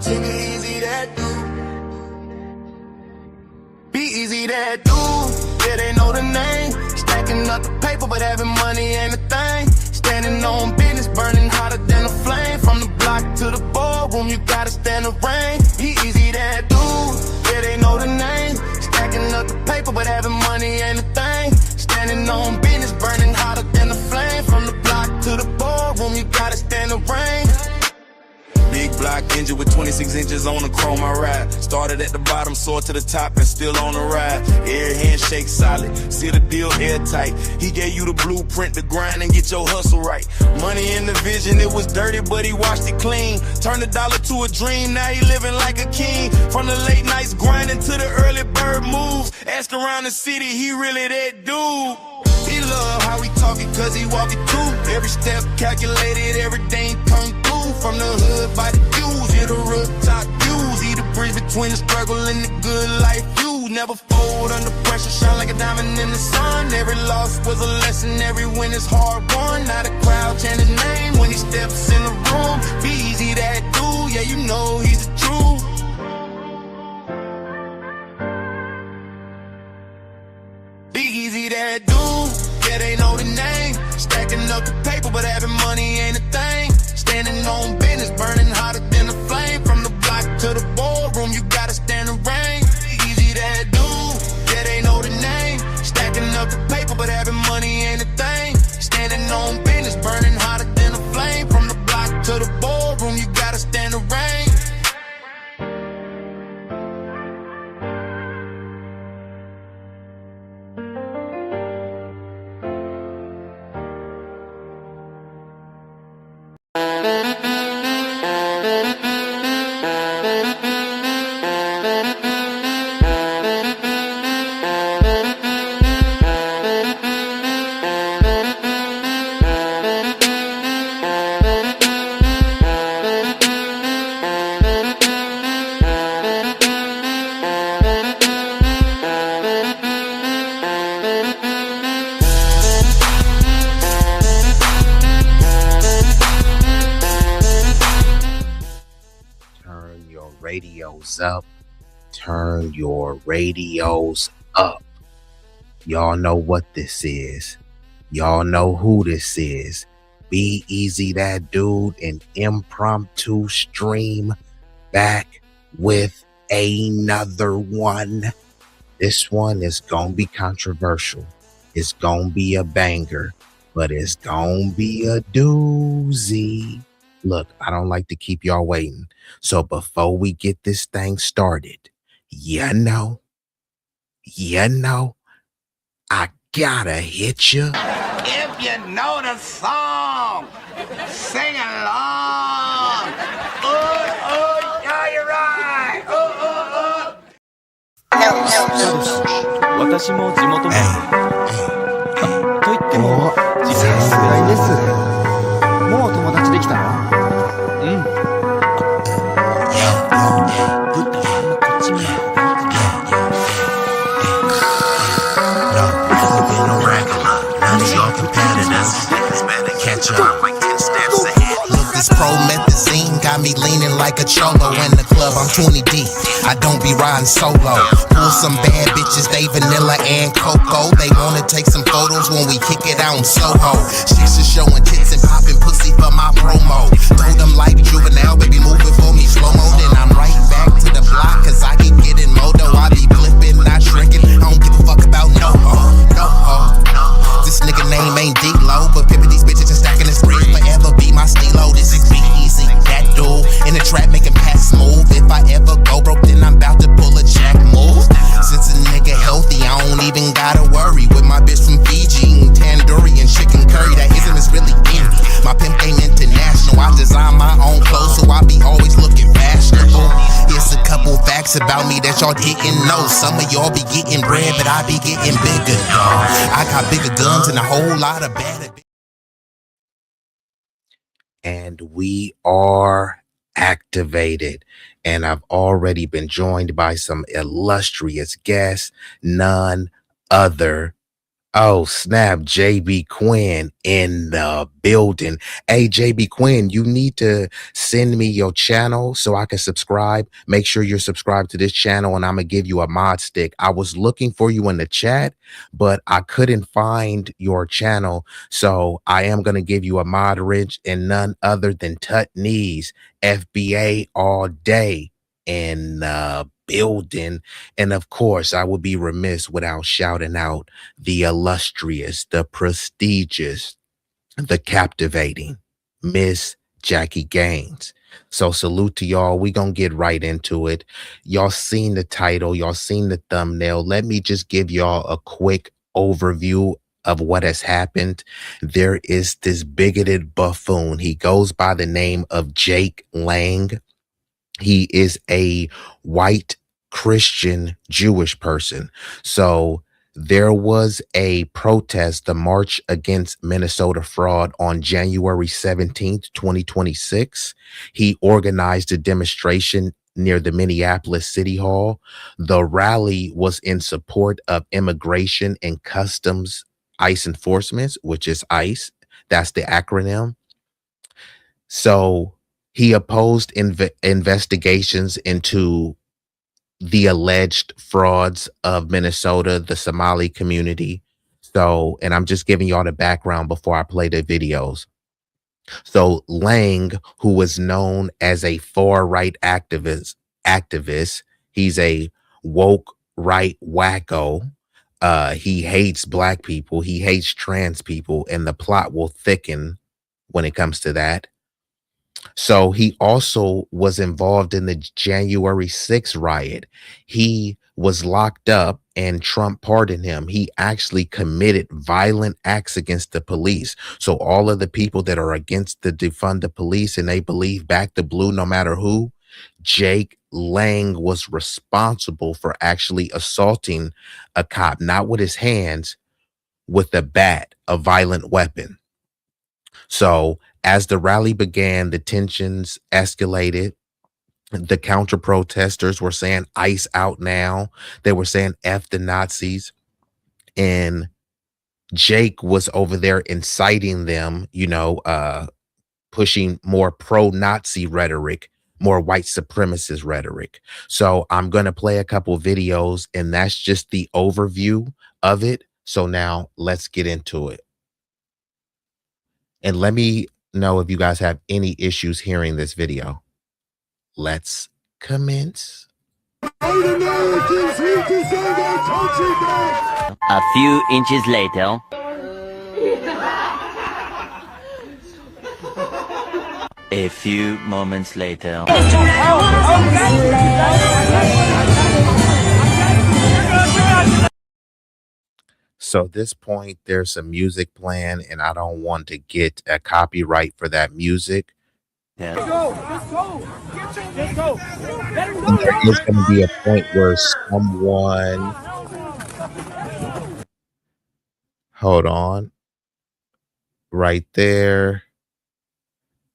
B-Eazy Dat Dude. B-Eazy Dat Dude. Yeah, they know the name. Stacking up the paper, but having money ain't a thing. Standing on business, burning hotter than a flame. From the block to the boardroom, you gotta stand the rain. B-Eazy Dat Dude. Yeah, they know the name. Stacking up the paper, but having money ain't a thing. Standing on business, burning hotter than a flame. From the block to the boardroom, you gotta stand the rain. Big block engine with 26 inches on the chrome I ride. Started at the bottom, soared to the top and still on the ride. Air handshake solid, see the deal airtight. He gave you the blueprint to grind and get your hustle right. Money in the vision, it was dirty but he washed it clean. Turned a dollar to a dream, now he living like a king. From the late nights grinding to the early bird moves. Ask around the city, he really that dude. He love how we talk it cause he walk it through. Every step calculated, everything come through. From the hood by the views, yeah, the rooftop views. He the bridge between the struggle and the good life views. Never fold under pressure, shine like a diamond in the sun. Every loss was a lesson, every win is hard won. Now the crowd chant his name when he steps in the room. B-Eazy Dat Dude, yeah, you know he's the truth. B-Eazy Dat Dude, yeah, they know the name. Stacking up the paper, but having money ain't a thing. Standing on business, burning hotter than a flame. From the block to the boardroom, you gotta stand the rain. B-Eazy Dat Dude, yeah, they know the name. Stacking up the paper, but having money ain't a thing. Standing on business, burning hotter than a flame. From the block to the boardroom, you gotta stand the rain. Radios up, turn your radios up. Y'all know what this is. Y'all know who this is. B-Eazy Dat Dude, an impromptu stream back with another one. This one is gonna be controversial. It's gonna be a banger, but it's gonna be a doozy. Look, I don't like to keep y'all waiting. So before we get this thing started, you know, I gotta hit you. If you know the song, sing along. Yeah, you're right. 私も地元民と言っても時間のぐらいです。もう友達できたの？うん。ぶっとこっち見ろ。This promethazine got me leaning like a cholo in the club. I'm 20 deep. I don't be riding solo. Pull some bad bitches, they vanilla and cocoa. They wanna take some photos when we kick it out in Soho. Chicks are showing tits and popping pussy for my promo. Throw them like juvenile, baby, moving for me slow mo. Then I'm right back to the block, cause I keep getting moto. I be flipping, not shrinking. I don't give a fuck about no This nigga name ain't D-Lo, but pimpin' these bitches and stacking this bread forever be my stilo. This is B-Eazy Dat Dude in the trap making pass smooth. If I ever go broke, then I'm about to pull a jack move. Since a nigga healthy, I don't even gotta worry. With my bitch from Fiji, eating tandoori and chicken curry. That ism is really in me. My pimp game international. I design my own clothes, so I be always looking fashionable. Here's a couple facts about me that y'all didn't know. Some of y'all be getting bread, but I be getting bigger, dog. I got bigger guns and a whole lot of bad. And we are activated. And I've already been joined by some illustrious guests, none other Oh, snap. JB Quinn in the building. Hey, JB Quinn, you need to send me your channel so I can subscribe. Make sure you're subscribed to this channel and I'm going to give you a mod stick. I was looking for you in the chat, but I couldn't find your channel. So I am going to give you a mod wrench and none other than Tut Knees, FBA all day in the building. And of course, I would be remiss without shouting out the illustrious, the prestigious, the captivating Miss Jackie Gaines. So salute to y'all. We gonna get right into it. Y'all seen the title, y'all seen the thumbnail. Let me just give y'all a quick overview of what has happened. There is this bigoted buffoon. He goes by the name of Jake Lang. He is a white Christian Jewish person. So there was a protest, the March Against Minnesota Fraud on January 17th, 2026. He organized a demonstration near the Minneapolis City Hall. The rally was in support of immigration and customs ICE enforcement, which is ICE. That's the acronym. So he opposed investigations into the alleged frauds of Minnesota, the Somali community. So, and I'm just giving y'all the background before I play the videos. So Lang, who was known as a far right activist, he's a woke right wacko. He hates black people, he hates trans people, and the plot will thicken when it comes to that. So he also was involved in the January 6th riot. He was locked up and Trump pardoned him. He actually committed violent acts against the police. So all of the people that are against the defund the police and they believe back the blue no matter who, Jake Lang was responsible for actually assaulting a cop, not with his hands, with a bat, a violent weapon. So as the rally began, the tensions escalated. The counter protesters were saying ICE out now. They were saying F the Nazis. And Jake was over there inciting them, pushing more pro-Nazi rhetoric, more white supremacist rhetoric. So I'm going to play a couple videos and that's just the overview of it. So now let's get into it. And let me know if you guys have any issues hearing this video. Let's commence. A few inches later. A few moments later. So at this point, there's some music playing, and I don't want to get a copyright for that music. Yeah. And there is going to be a point where someone, hold on, right there.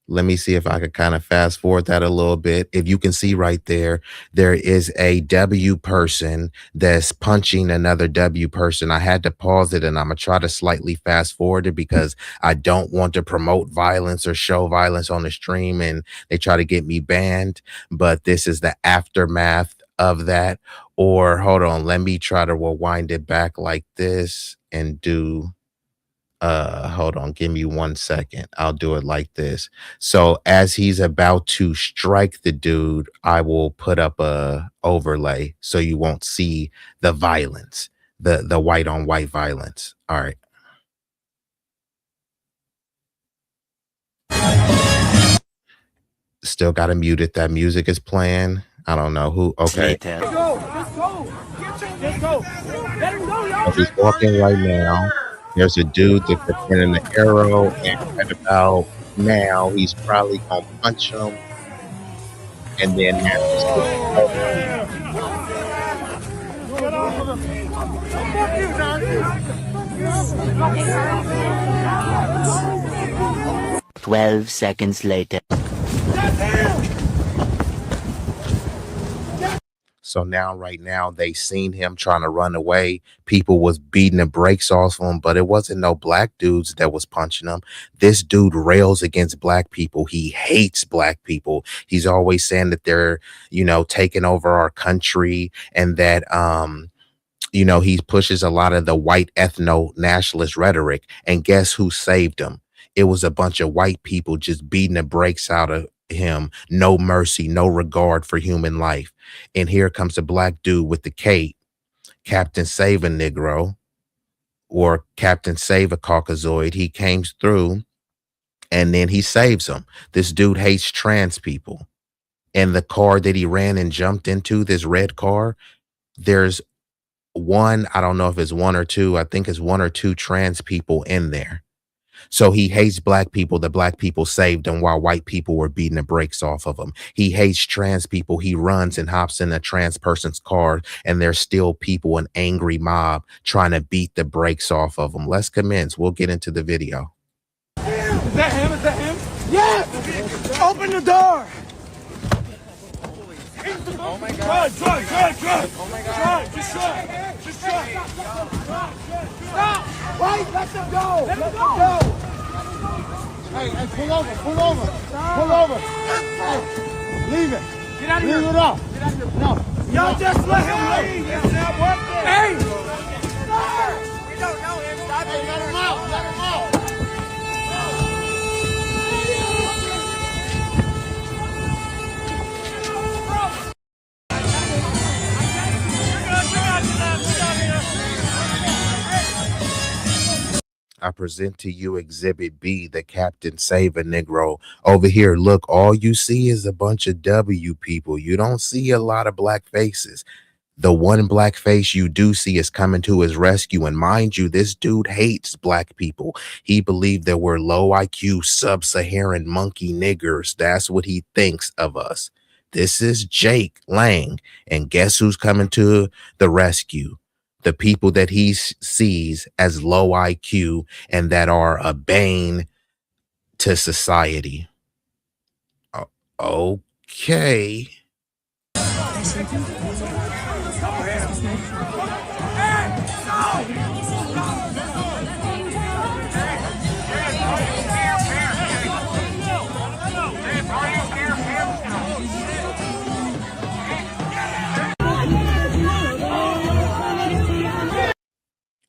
Let me see if I could kind of fast forward that a little bit. If you can see right there, there is a W person that's punching another W person. I had to pause it and I'm going to try to slightly fast forward it because I don't want to promote violence or show violence on the stream and they try to get me banned. But this is the aftermath of that. Or hold on, let me try to rewind it back like this and do... hold on, give me 1 second. I'll do it like this. So as he's about to strike the dude, I will put up a overlay so you won't see the violence, the white on white violence. All right. Still got to mute it. That music is playing. I don't know who. Okay. Later. He's walking right now. There's a dude that's pointing the arrow, and right about now, he's probably gonna punch him, and then have 12 seconds later. So now, right now, they seen him trying to run away. People was beating the brakes off him, but it wasn't no black dudes that was punching him. This dude rails against black people. He hates black people. He's always saying that they're, taking over our country, and that, he pushes a lot of the white ethno-nationalist rhetoric. And guess who saved him? It was a bunch of white people just beating the brakes out of him. No mercy, no regard for human life. And here comes a black dude with the cape, Captain Save a Negro, or Captain Save a Caucasoid. He came through and then he saves them. This dude hates trans people. And the car that he ran and jumped into, this red car, there's I don't know if it's one or two, I think it's one or two trans people in there. So he hates black people. The black people saved him while white people were beating the brakes off of him. He hates trans people. He runs and hops in a trans person's car, and there's still people, an angry mob, trying to beat the brakes off of him. Let's commence. We'll get into the video. Is that him? Is that him? Yes! Open the door! Oh my God. Drive. Oh my God. Just drive. Stop! Wait, let them go! Let them go! Hey, pull over. Pull over. Hey, leave it. Get out of here. Leave it off. Get out of here. No. Y'all just let him leave. It's not working. Hey! Sir! We don't know him. Stop it. Let him out. Let him out. I present to you Exhibit B, the Captain Save a Negro. Over here, look, all you see is a bunch of W people. You don't see a lot of black faces. The one black face you do see is coming to his rescue. And mind you, this dude hates black people. He believed that we're low IQ, sub-Saharan monkey niggers. That's what he thinks of us. This is Jake Lang. And guess who's coming to the rescue? The people that he sees as low IQ and that are a bane to society. Okay.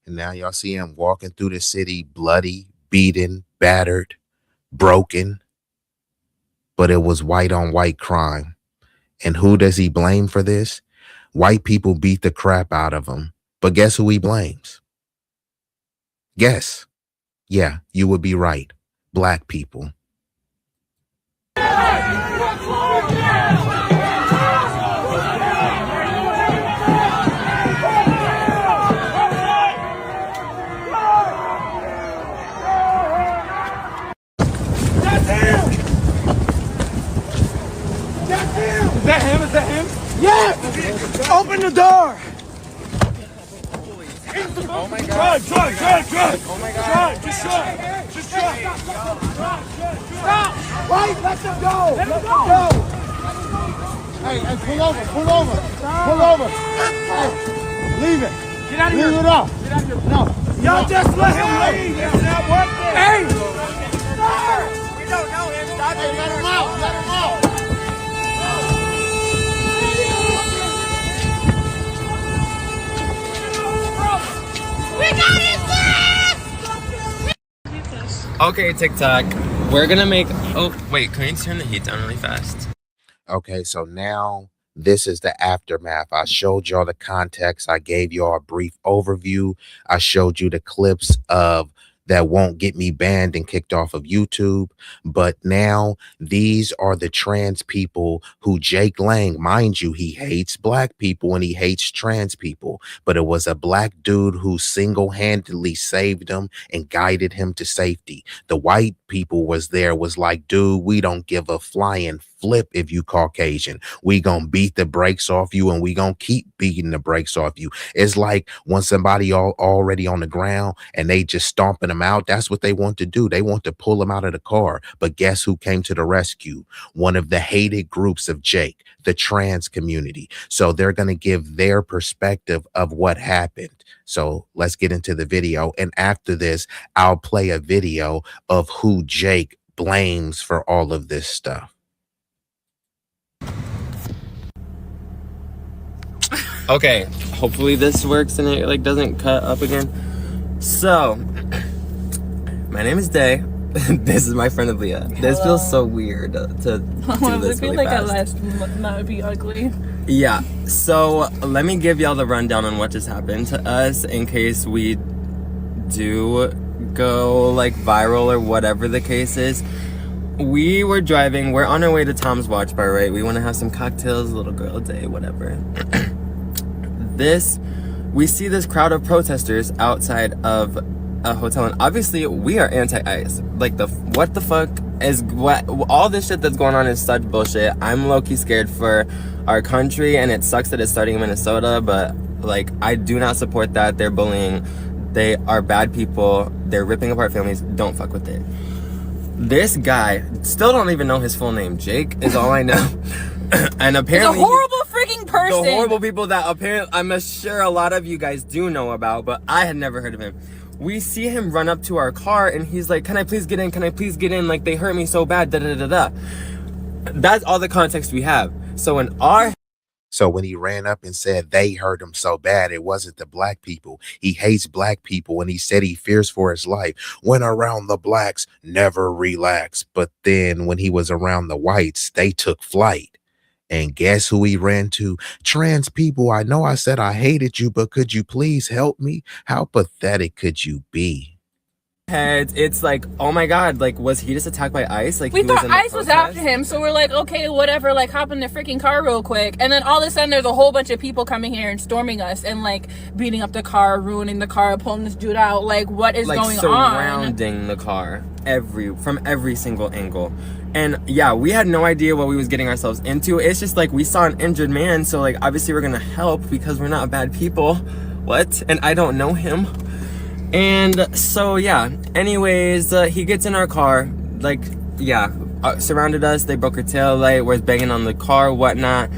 And now y'all see him walking through the city, bloody, beaten, battered, broken. But it was white on white crime. And who does he blame for this? White people beat the crap out of him. But guess who he blames? Guess. Yeah, you would be right. Black people. Is that him? Yes! Open the door! Oh my God. Drive. Oh my God. Just drive. Stop! Wait, let them go! Let them go! Hey, pull over. Hey, leave it. Get out of here. Leave it off. Get out of here. No. Y'all just let him leave. It's not working. Hey! Sir! We don't know him. Stop it. Let him out. Okay, TikTok. We're gonna make. Oh, wait. Can you turn the heat down really fast? Okay, so now this is the aftermath. I showed y'all the context. I gave y'all a brief overview. I showed you the clips of that won't get me banned and kicked off of YouTube. But now these are the trans people who Jake Lang, mind you, he hates black people and he hates trans people. But it was a black dude who single-handedly saved him and guided him to safety. The white people was like, dude, we don't give a flying flip if you Caucasian. We gonna beat the brakes off you, and we gonna keep beating the brakes off you. It's like when somebody already on the ground and they just stomping them out. That's what they want to do. They want to pull them out of the car. But guess who came to the rescue? One of the hated groups of Jake, the trans community. So they're gonna give their perspective of what happened. So let's get into the video. And after this, I'll play a video of who Jake blames for all of this stuff. Okay, hopefully this works and it like doesn't cut up again. So, my name is Day. This is my friend Aaliyah. Hello. This feels so weird to do this really like fast. that would be ugly. Yeah, so let me give y'all the rundown on what just happened to us in case we do go like viral or whatever the case is. We were driving, we're on our way to Tom's Watch Bar, right? We want to have some cocktails, little girl day, whatever. We see this crowd of protesters outside of a hotel, and obviously we are anti-ICE. Like what the fuck is all this shit that's going on is such bullshit. I'm low-key scared for our country, and it sucks that it's starting in Minnesota, but like I do not support that. They're bullying, they are bad people, they're ripping apart families. Don't fuck with it. This guy, still don't even know his full name. Jake is all I know. And apparently he's a horrible freaking person. The horrible people that apparently I'm sure a lot of you guys do know about, but I had never heard of him. We see him run up to our car and he's like, can I please get in? Can I please get in? Like, they hurt me so bad, da da da da. That's all the context we have. So when he ran up and said they hurt him so bad, it wasn't the black people. He hates black people, and he said he fears for his life. When around the blacks, never relax. But then when he was around the whites, they took flight. And guess who he ran to? Trans people, I know I said I hated you, but could you please help me? How pathetic could you be? It's like, oh my god, like, was he just attacked by ICE? Like, we thought ICE was after him, so we're like, okay, whatever, like, hop in the freaking car real quick. And then all of a sudden there's a whole bunch of people coming here and storming us and like beating up the car, ruining the car, pulling this dude out. Like, what is going on? Surrounding the car from every single angle. And yeah, we had no idea what we was getting ourselves into. It's just like, we saw an injured man, so like obviously we're gonna help because we're not bad people. What? And I don't know him. And so yeah, anyways, he gets in our car, like, yeah, surrounded us. They broke our tail light, was banging on the car, whatnot.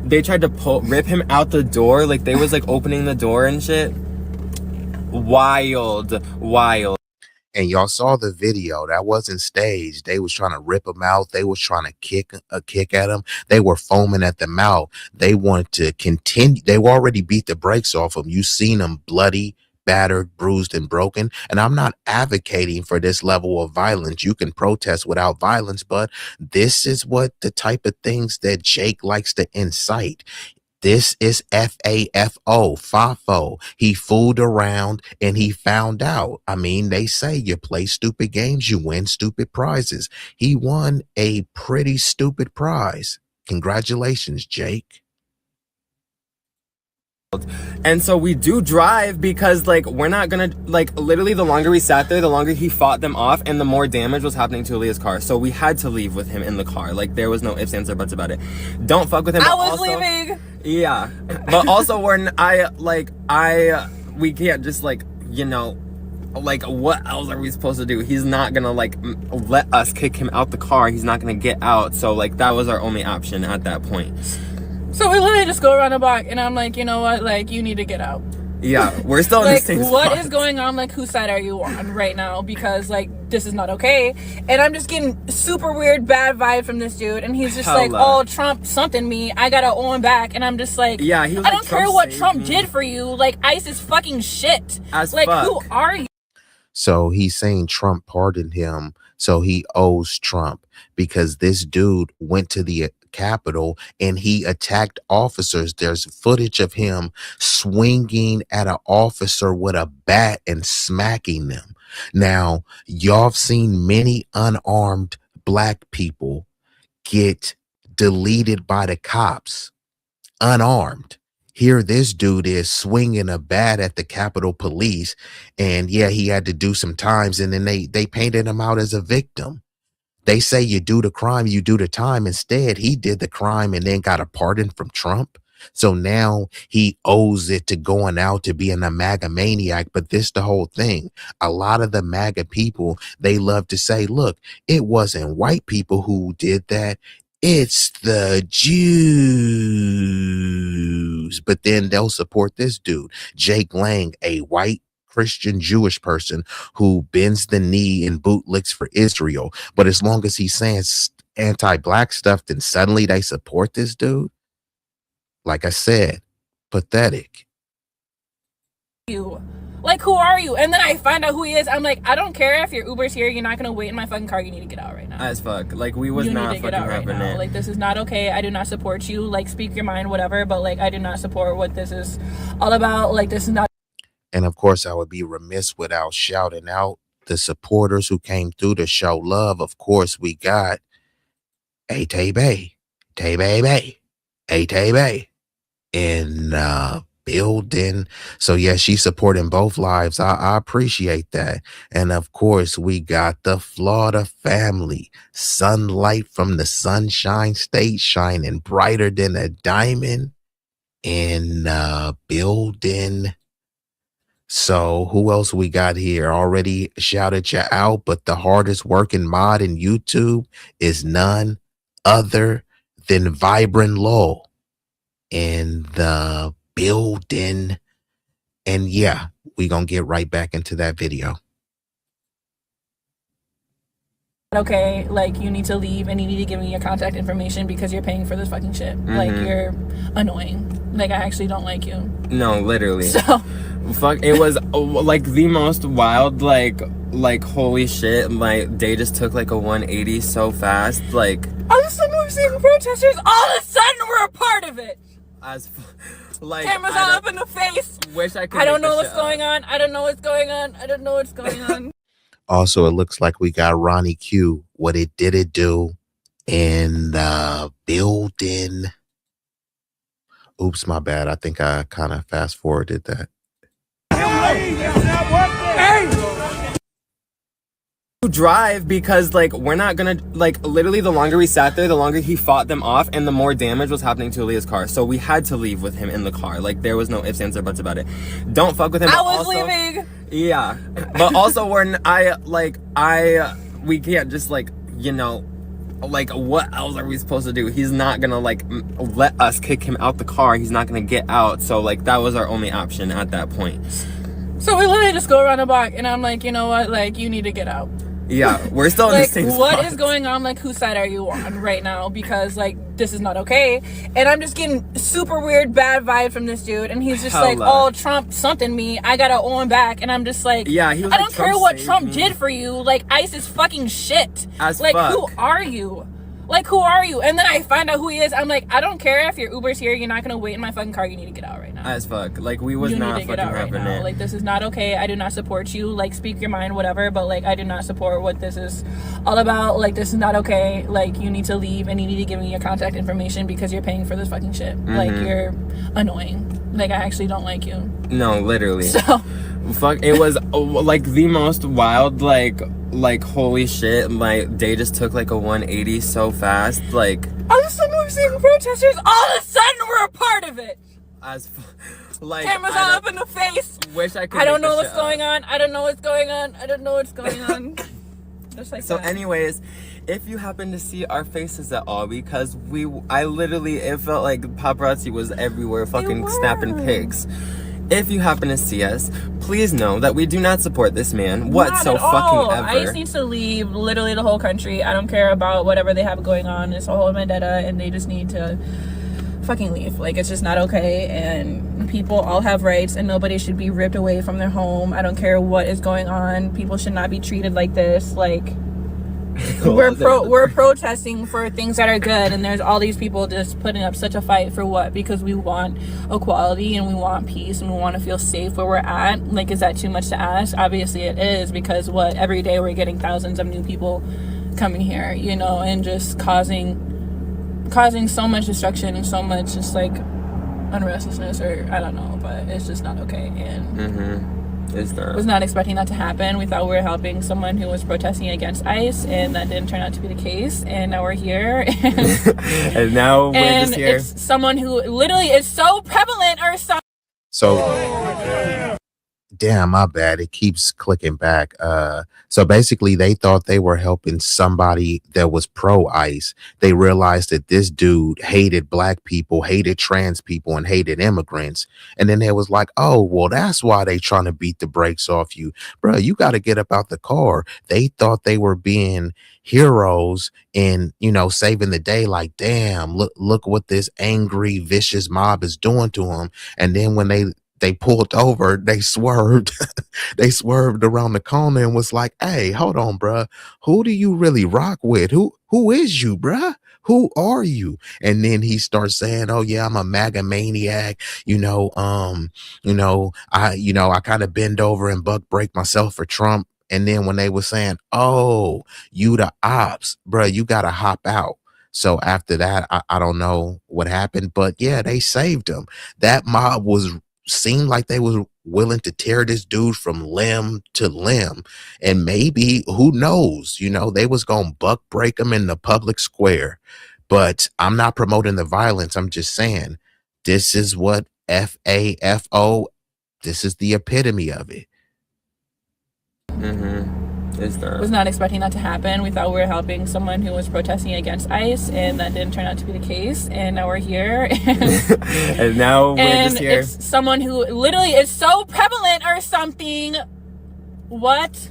They tried to rip him out the door, like they was like opening the door and shit. Wild. And y'all saw the video. That wasn't staged. They was trying to rip him out. They was trying to kick at him. They were foaming at the mouth. They wanted to continue. They already beat the brakes off him. You seen him bloody, battered, bruised, and broken. And I'm not advocating for this level of violence. You can protest without violence, but this is what the type of things that Jake likes to incite. This is FAFO, FAFO. He fooled around and he found out. I mean, they say you play stupid games, you win stupid prizes. He won a pretty stupid prize. Congratulations, Jake. And so we do drive because like we're not gonna, like, literally the longer we sat there, the longer he fought them off and the more damage was happening to Aaliyah's car. So we had to leave with him in the car. Like, there was no ifs, ands, or buts about it. Don't fuck with him. I was leaving. Yeah, but also we can't just, like, you know, like, what else are we supposed to do? He's not gonna like let us kick him out the car. He's not gonna get out. So like that was our only option at that point. So we literally just go around the block, and I'm like, you know what? Like, you need to get out. Yeah, we're still in like, the same spot. what is going on? Like, whose side are you on right now? Because, like, this is not okay. And I'm just getting super weird, bad vibe from this dude. And he's just like, oh, Trump something me. I gotta owe him back. And I'm just like, yeah, he was I don't care what Trump did for you. Like, ICE is fucking shit. Like, who are you? So he's saying Trump pardoned him, so he owes Trump because this dude went to the Capitol and he attacked officers. There's footage of him swinging at an officer with a bat and smacking them. Now, y'all have seen many unarmed black people get deleted by the cops, unarmed. Here this dude is swinging a bat at the Capitol Police, and yeah, he had to do some times, and then they painted him out as a victim. They say you do the crime, you do the time. Instead, he did the crime and then got a pardon from Trump. So now he owes it to going out to being a MAGA maniac. But this the whole thing. A lot of the MAGA people, they love to say, look, it wasn't white people who did that. It's the Jews. But then they'll support this dude, Jake Lang, a white Christian Jewish person who bends the knee and bootlicks for Israel. But as long as he's saying anti-black stuff, then suddenly they support this dude. Like I said, pathetic. You. Like, who are you? And then I find out who he is. I'm like, I don't care if your Uber's here. You're not going to wait in my fucking car. You need to get out right now. As fuck. Like, we was not fucking having it. Like, this is not okay. I do not support you. Like, speak your mind, whatever. But, like, I do not support what this is all about. Like, this is not. And, of course, I would be remiss without shouting out the supporters who came through to show love. Of course, we got Tay-Bay in building. So yeah, she's supporting both lives. I appreciate that. And of course, we got the Florida family, sunlight from the Sunshine State, shining brighter than a diamond in building. So who else we got here? Already shouted you out, but the hardest working mod in YouTube is none other than Vibrant Law in the building. And yeah, we gonna get right back into that video. Okay, like, you need to leave and you need to give me your contact information because you're paying for this fucking shit. Like, you're annoying. Like, I actually don't like you. No, literally. So fuck, it was like the most wild, like holy shit, my day just took like a 180 so fast. Like, all of a sudden we're seeing protesters, all of a sudden we're a part of it. Like, cameras all up in the face. Wish I could. I don't know what's going on. I don't know what's going on. I don't know what's going on. Also, it looks like we got Ronnie Q, what it did it do in the building. Oops, my bad. I think I kind of fast forwarded that. Drive, because like we're not gonna, like, literally the longer we sat there, the longer he fought them off and the more damage was happening to Alea's car. So we had to leave with him in the car. Like, there was no ifs, ands, or buts about it. Don't fuck with him. I was leaving. Yeah, but also we can't just, like, you know, like, what else are we supposed to do? He's not gonna, like, let us kick him out the car. He's not gonna get out. So like that was our only option at that point. So we literally just go around the block and I'm like, you know what, like, you need to get out. Yeah, we're still in like, the same spot. What is going on? Like, whose side are you on right now? Because, like, this is not okay. And I'm just getting super weird, bad vibe from this dude. And he's just like, oh, Trump something me. I gotta owe him back. And I'm just like, yeah, he was I don't care what Trump did for you. Like, ICE is fucking shit. Like, who are you? Like, who are you? And then I find out who he is. I'm like, I don't care if your Uber's here. You're not going to wait in my fucking car. You need to get out right now. As fuck. Like, we was not fucking having it. Like, this is not okay. I do not support you. Like, speak your mind, whatever. But, like, I do not support what this is all about. Like, this is not okay. Like, you need to leave and you need to give me your contact information because you're paying for this fucking shit. Like, you're annoying. Like, I actually don't like you. No, literally. So fuck, it was like the most wild, like holy shit, my day just took like a 180 so fast. Like, all of a sudden we're seeing protesters, all of a sudden we're a part of it. Like, cameras all up in the face. Wish I could. I don't know what's going on. I don't know what's going on. I don't know what's going on. Just like so that. Anyways, if you happen to see our faces at all, because I literally, it felt like paparazzi was everywhere fucking snapping pics. If you happen to see us, please know that we do not support this man fucking ever. ICE needs to leave literally the whole country. I don't care about whatever they have going on. It's a whole vendetta and they just need to fucking leave. Like, it's just not okay, and people all have rights and nobody should be ripped away from their home. I don't care what is going on. People should not be treated like this. Like, we're protesting for things that are good, and there's all these people just putting up such a fight for what? Because we want equality and we want peace and we want to feel safe where we're at. Like, is that too much to ask? Obviously it is, because every day we're getting thousands of new people coming here, you know, and just causing so much destruction and so much just like unrestlessness, or I don't know, but it's just not okay. And Is there? Was not expecting that to happen. We thought we were helping someone who was protesting against ICE, and that didn't turn out to be the case. And now we're here. And now we're just here. It's someone who literally is so prevalent or something. So, damn, my bad. It keeps clicking back. So basically, they thought they were helping somebody that was pro-ICE. They realized that this dude hated black people, hated trans people, and hated immigrants. And then they was like, oh, well, that's why they trying to beat the brakes off you. Bro, you got to get up out the car. They thought they were being heroes and, you know, saving the day. Like, damn, look what this angry, vicious mob is doing to them. And then when they pulled over, they swerved. They swerved around the corner and was like, hey, hold on, bruh. Who do you really rock with? Who is you, bruh? Who are you? And then he starts saying, oh yeah, I'm a MAGA maniac. I kind of bend over and buck break myself for Trump. And then when they were saying, oh, you the ops, bruh, you got to hop out. So after that, I don't know what happened, but yeah, they saved him. That mob seemed like they was willing to tear this dude from limb to limb, and maybe, who knows, they was gonna buck break him in the public square. But I'm not promoting the violence. I'm just saying this is what FAFO, this is the epitome of it. Was not expecting that to happen. We thought we were helping someone who was protesting against ICE, and that didn't turn out to be the case. And now we're here. And now we're just here. It's someone who literally is so prevalent or something. What?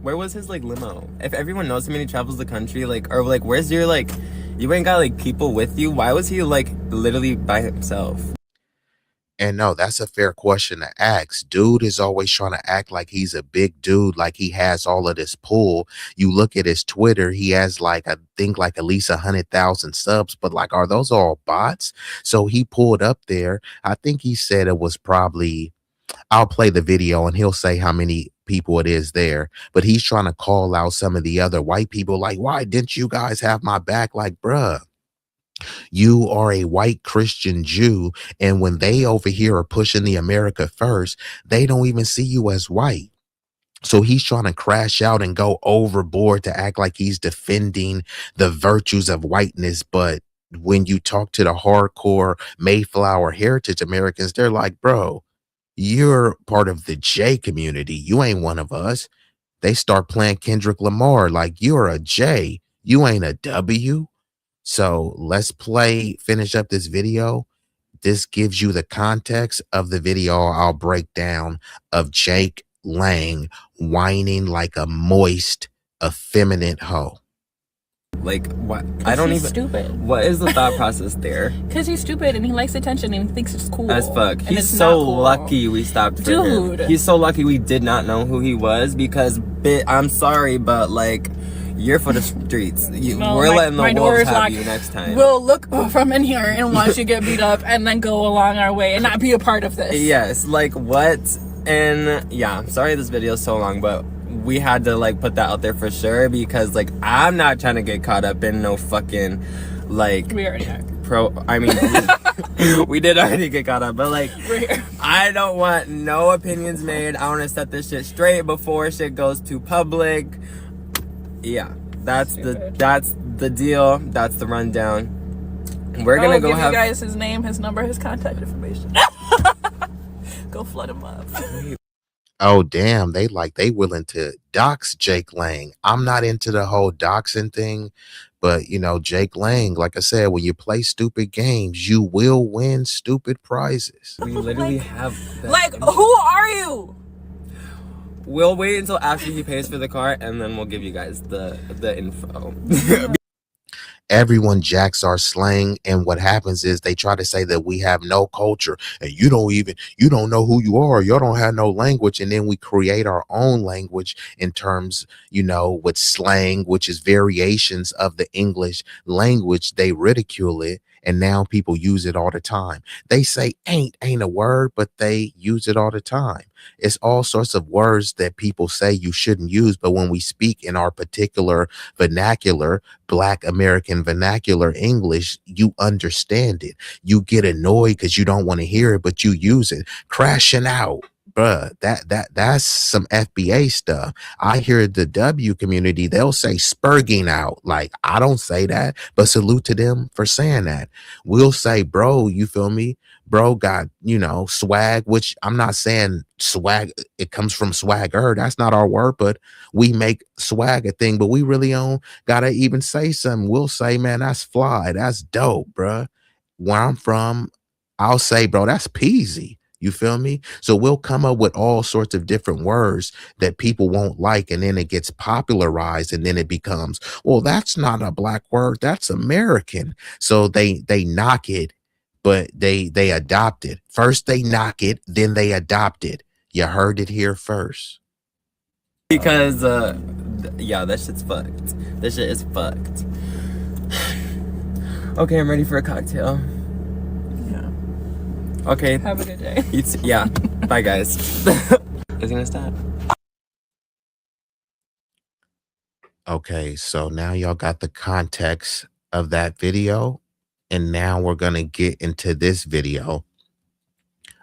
Where was his limo? If everyone knows him and he travels the country, where's your you ain't got people with you? Why was he literally by himself? And no, that's a fair question to ask. Dude is always trying to act like he's a big dude, like he has all of this pull. You look at his Twitter, he has I think at least 100,000 subs, but are those all bots? So he pulled up there. I think he said it was probably, I'll play the video and he'll say how many people it is there, but he's trying to call out some of the other white people, why didn't you guys have my back? Bruh, you are a white Christian Jew, and when they over here are pushing the America first, they don't even see you as white. So he's trying to crash out and go overboard to act like he's defending the virtues of whiteness. But when you talk to the hardcore Mayflower heritage Americans, they're like, bro, you're part of the J community. You ain't one of us. They start playing Kendrick Lamar you're a J. You ain't a W. So let's finish up this video. This gives you the context of the video I'll break down of Jake Lang whining like a moist, effeminate hoe. What? I don't even. Stupid. What is the thought process there? Because he's stupid and he likes attention and he thinks it's cool. As fuck. He's so lucky we stopped for him. He's so lucky we did not know who he was because, I'm sorry, but you're for the streets. We're letting the wolves have you next time. We'll look from in here and watch you get beat up and then go along our way and not be a part of this. Yes, what? And yeah, I'm sorry this video is so long, but we had to put that out there for sure because I'm not trying to get caught up in no fucking we already are. We did already get caught up, but I don't want no opinions made. I want to set this shit straight before shit goes to public. Yeah, that's the deal. That's the rundown. We're gonna go give you guys his name, his number, his contact information. Go flood him up. Oh damn, they willing to dox Jake Lang. I'm not into the whole doxing thing, but Jake Lang, like I said, when you play stupid games, you will win stupid prizes. We literally have who are you? We'll wait until after he pays for the car, and then we'll give you guys the info. Everyone jacks our slang, and what happens is they try to say that we have no culture, and you don't know who you are. You don't have no language, and then we create our own language in terms, with slang, which is variations of the English language. They ridicule it, and now people use it all the time. They say ain't a word, but they use it all the time. It's all sorts of words that people say you shouldn't use, but when we speak in our particular vernacular, Black American vernacular English, you understand it. You get annoyed because you don't want to hear it, but you use it. Crashing out. bruh, that's some FBA stuff. I hear the W community, they'll say spurging out. Like, I don't say that, but salute to them for saying that. We'll say, bro, you feel me? Bro got, swag, which I'm not saying swag, it comes from swagger. That's not our word, but we make swag a thing, but we really don't gotta even say something. We'll say, man, that's fly. That's dope, bruh. Where I'm from, I'll say, bro, that's peasy. You feel me? So we'll come up with all sorts of different words that people won't like, and then it gets popularized, and then it becomes, well, that's not a black word, that's American. So they knock it, but they adopt it. First they knock it, then they adopt it. You heard it here first. Because yeah, that shit's fucked. That shit is fucked. Okay, I'm ready for a cocktail. Okay. Have a good day. Yeah. Bye, guys. It's gonna stop. Okay, so now y'all got the context of that video, and now we're gonna get into this video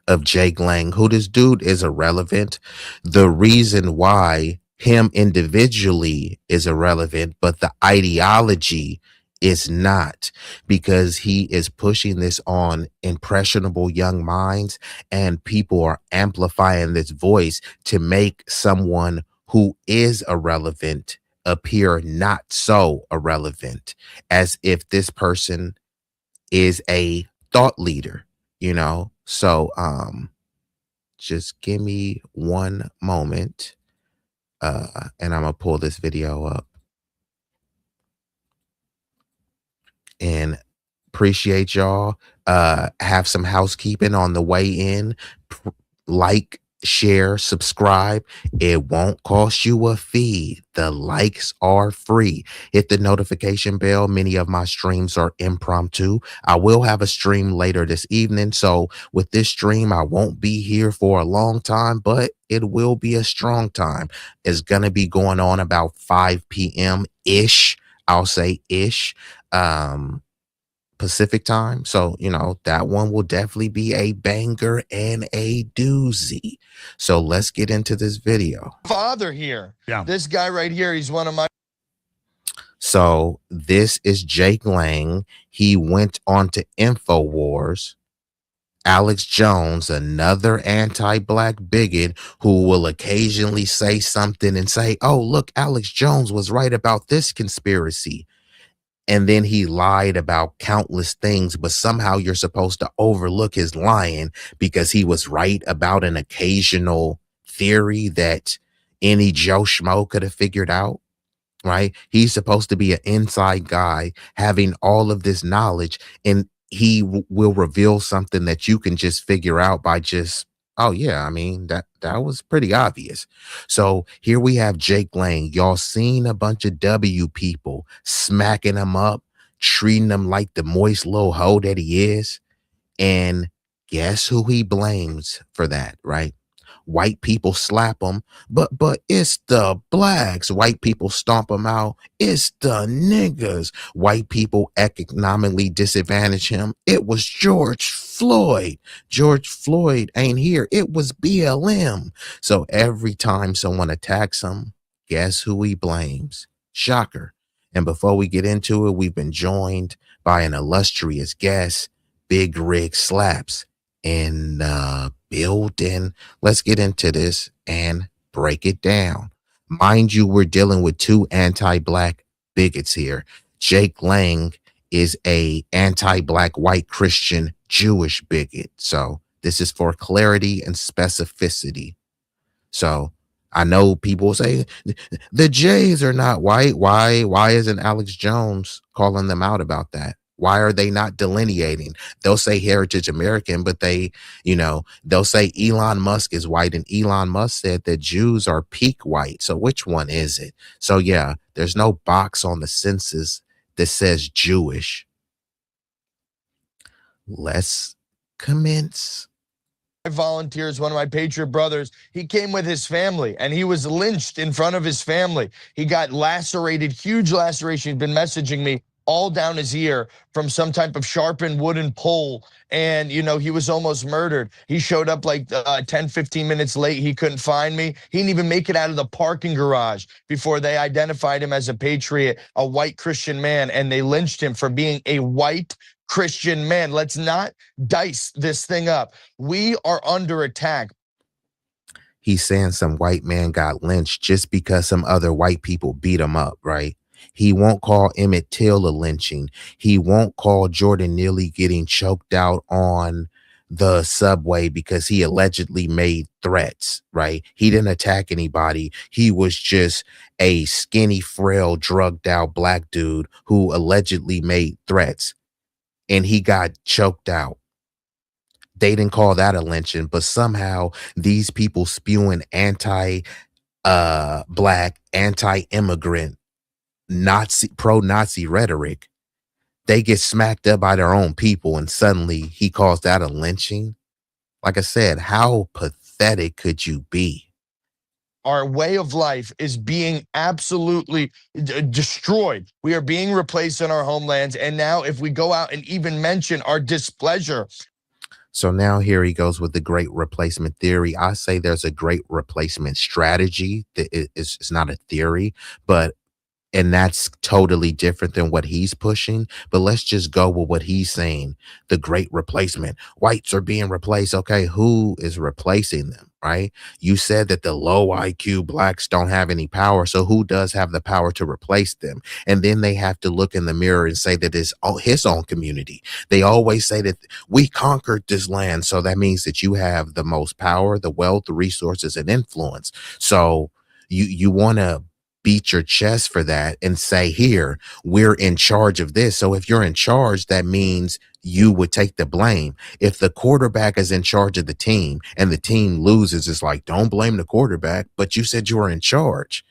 of Jake Lang, who this dude is irrelevant. The reason why him individually is irrelevant, but the ideology is not, because he is pushing this on impressionable young minds, and people are amplifying this voice to make someone who is irrelevant appear not so irrelevant, as if this person is a thought leader, So just give me one moment, and I'm gonna pull this video up. And appreciate y'all. Have some housekeeping on the way in. Like, share, subscribe. It won't cost you a fee. The likes are free. Hit the notification bell. Many of my streams are impromptu. I will have a stream later this evening. So with this stream, I won't be here for a long time, but it will be a strong time. It's going to be going on about 5 p.m. ish. I'll say ish. Pacific time. So, that one will definitely be a banger and a doozy. So let's get into this video. Father here. Yeah. This guy right here, he's one of my. So this is Jake Lang. He went on to InfoWars. Alex Jones, another anti-black bigot who will occasionally say something and say, oh, look, Alex Jones was right about this conspiracy. And then he lied about countless things, but somehow you're supposed to overlook his lying because he was right about an occasional theory that any Joe Schmo could have figured out, right? He's supposed to be an inside guy having all of this knowledge, and he will reveal something that you can just figure out by just, oh yeah, I mean, that was pretty obvious. So here we have Jake Lang. Y'all seen a bunch of W people smacking him up, treating him like the moist little hoe that he is. And guess who he blames for that, right? White people slap him, but it's the blacks. White people stomp him out. It's the niggas. White people economically disadvantage him. It was George Floyd. George Floyd ain't here. It was BLM. So every time someone attacks him, guess who he blames? Shocker. And before we get into it, we've been joined by an illustrious guest, Big Rig Slaps, in the building. Let's get into this and break it down. Mind you, we're dealing with two anti-black bigots here. Jake Lang is a anti-black white Christian Jewish bigot. So this is for clarity and specificity. So I know people say the Jays are not white. Why isn't Alex Jones calling them out about that? Why are they not delineating? They'll say Heritage American, but they'll say Elon Musk is white, and Elon Musk said that Jews are peak white. So which one is it? So yeah, there's no box on the census that says Jewish. Let's commence. Volunteers, one of my Patriot brothers, he came with his family and he was lynched in front of his family. He got lacerated, huge laceration. He'd been messaging me. all down his ear from some type of sharpened wooden pole. And, you know, he was almost murdered. He showed up like 10, 15 minutes late. He couldn't find me. He didn't even make it out of the parking garage before they identified him as a patriot, a white Christian man, and they lynched him for being a white Christian man. Let's not dice this thing up. We are under attack. He's saying some white man got lynched just because some other white people beat him up, right? He won't call Emmett Till a lynching. He won't call Jordan Neely getting choked out on the subway because he allegedly made threats, right? He didn't attack anybody. He was just a skinny, frail, drugged out black dude who allegedly made threats, and he got choked out. They didn't call that a lynching, but somehow these people spewing anti-black, anti-immigrant, pro-Nazi rhetoric, they get smacked up by their own people, and suddenly he calls that a lynching. Like I said, how pathetic could you be? Our way of life is being absolutely destroyed. We are being replaced in our homelands. And now if we go out and even mention our displeasure. So now here he goes with the great replacement theory. I say there's a great replacement strategy. That it's not a theory, and that's totally different than what he's pushing. But let's just go with what he's saying. The great replacement. Whites are being replaced. Okay, who is replacing them, right? You said that the low IQ blacks don't have any power. So who does have the power to replace them? And then they have to look in the mirror and say that it's his own community. They always say that we conquered this land. So that means that you have the most power, the wealth, the resources, and influence. So you want to beat your chest for that and say, here, we're in charge of this. So if you're in charge, that means you would take the blame. If the quarterback is in charge of the team and the team loses, it's like, don't blame the quarterback, but you said you were in charge.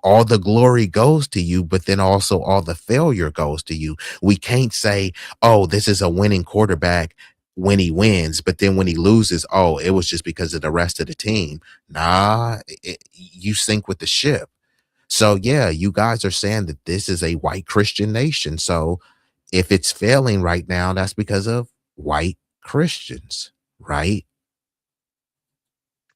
All the glory goes to you, but then also all the failure goes to you. We can't say, oh, this is a winning quarterback when he wins, but then when he loses, oh, it was just because of the rest of the team. Nah, you sink with the ship. So yeah, you guys are saying that this is a white Christian nation. So if it's failing right now, that's because of white Christians, right?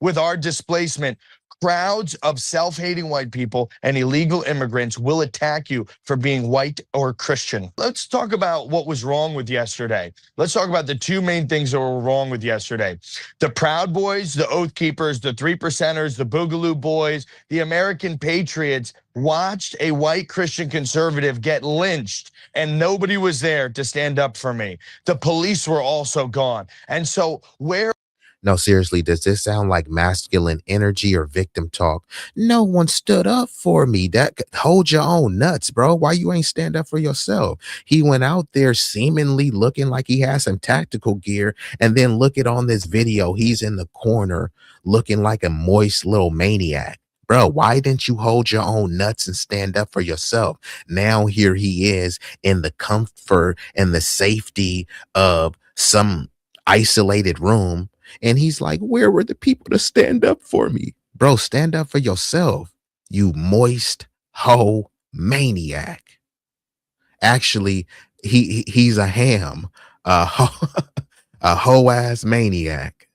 With our displacement, crowds of self-hating white people and illegal immigrants will attack you for being white or Christian. Let's talk about what was wrong with yesterday. Let's talk about the two main things that were wrong with yesterday. The Proud Boys, the Oath Keepers, the 3%ers, the Boogaloo Boys, the American Patriots watched a white Christian conservative get lynched, and nobody was there to stand up for me. The police were also gone. And so no, seriously, does this sound like masculine energy or victim talk? No one stood up for me. That hold your own nuts, bro. Why you ain't stand up for yourself? He went out there seemingly looking like he has some tactical gear, and then look at on this video, he's in the corner looking like a moist little maniac. Bro, why didn't you hold your own nuts and stand up for yourself? Now here he is in the comfort and the safety of some isolated room. And he's like, where were the people to stand up for me? Bro, stand up for yourself, you moist hoe maniac. Actually, he's a ham, a hoe ass maniac.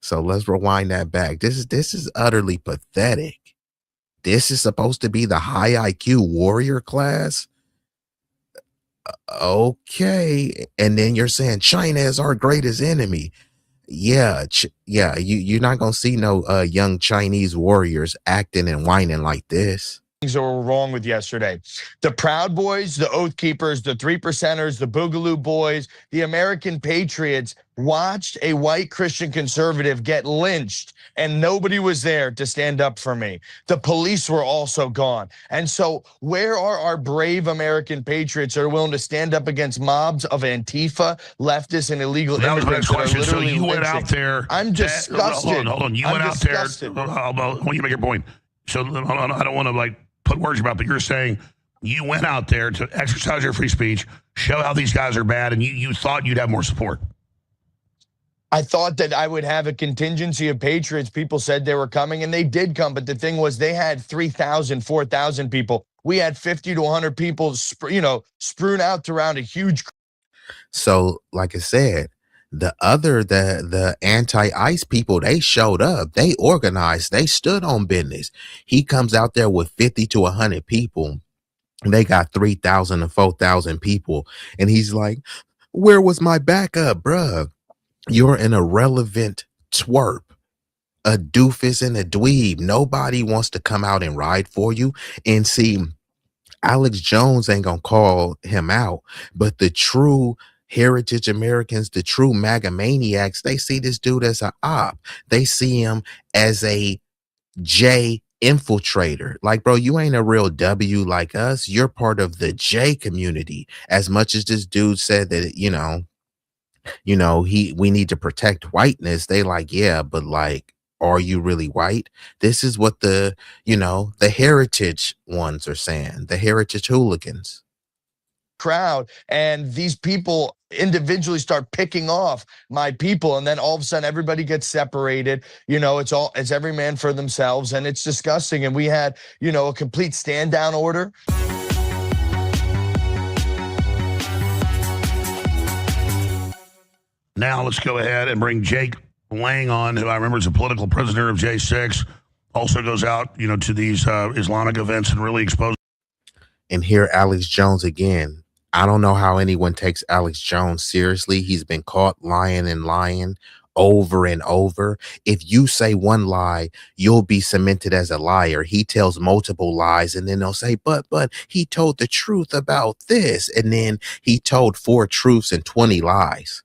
So let's rewind that back. This is utterly pathetic. This is supposed to be the high IQ warrior class. Okay. And then you're saying China is our greatest enemy. Yeah, you're not gonna see no young Chinese warriors acting and whining like this. Things that were wrong with yesterday. The Proud Boys, the Oath Keepers, the 3%ers, the Boogaloo Boys, the American Patriots watched a white Christian conservative get lynched, and nobody was there to stand up for me. The police were also gone. And so where are our brave American patriots that are willing to stand up against mobs of Antifa, leftists, and illegal immigrants that are literally So you went lynching? out there. I'm disgusted. Hold on. You went out there. I want you to make your point. So I don't want to like put words about, but you're saying you went out there to exercise your free speech, show how these guys are bad, and you thought you'd have more support. I thought that I would have a contingency of patriots. People said they were coming, and they did come. But the thing was, they had 3,000, 4,000 people we had 50 to 100 people, strewn out around a huge. So, like I said, the anti-ICE people, they showed up, they organized, they stood on business. He comes out there with 50 to 100 people. They got 3,000 to 4,000 people, and he's like, "Where was my backup, bruh? You're an irrelevant twerp, a doofus and a dweeb. Nobody wants to come out and ride for you." And see, Alex Jones ain't gonna call him out, but the true heritage Americans, the true MAGA maniacs, they see this dude as a op. They see him as a J infiltrator. Like, bro, you ain't a real W like us. You're part of the J community. As much as this dude said that, we need to protect whiteness, they like, yeah, but like, are you really white? This is what the heritage ones are saying, the heritage hooligans. Crowd, and these people individually start picking off my people, and then all of a sudden everybody gets separated. It's every man for themselves, and it's disgusting. And we had a complete stand down order. Now let's go ahead and bring Jake Lang on, who I remember is a political prisoner of J6, also goes out to these Islamic events and really exposes. And here Alex Jones again. I don't know how anyone takes Alex Jones seriously. He's been caught lying and lying over and over. If you say one lie, you'll be cemented as a liar. He tells multiple lies, and then they'll say, but he told the truth about this. And then he told 4 truths and 20 lies.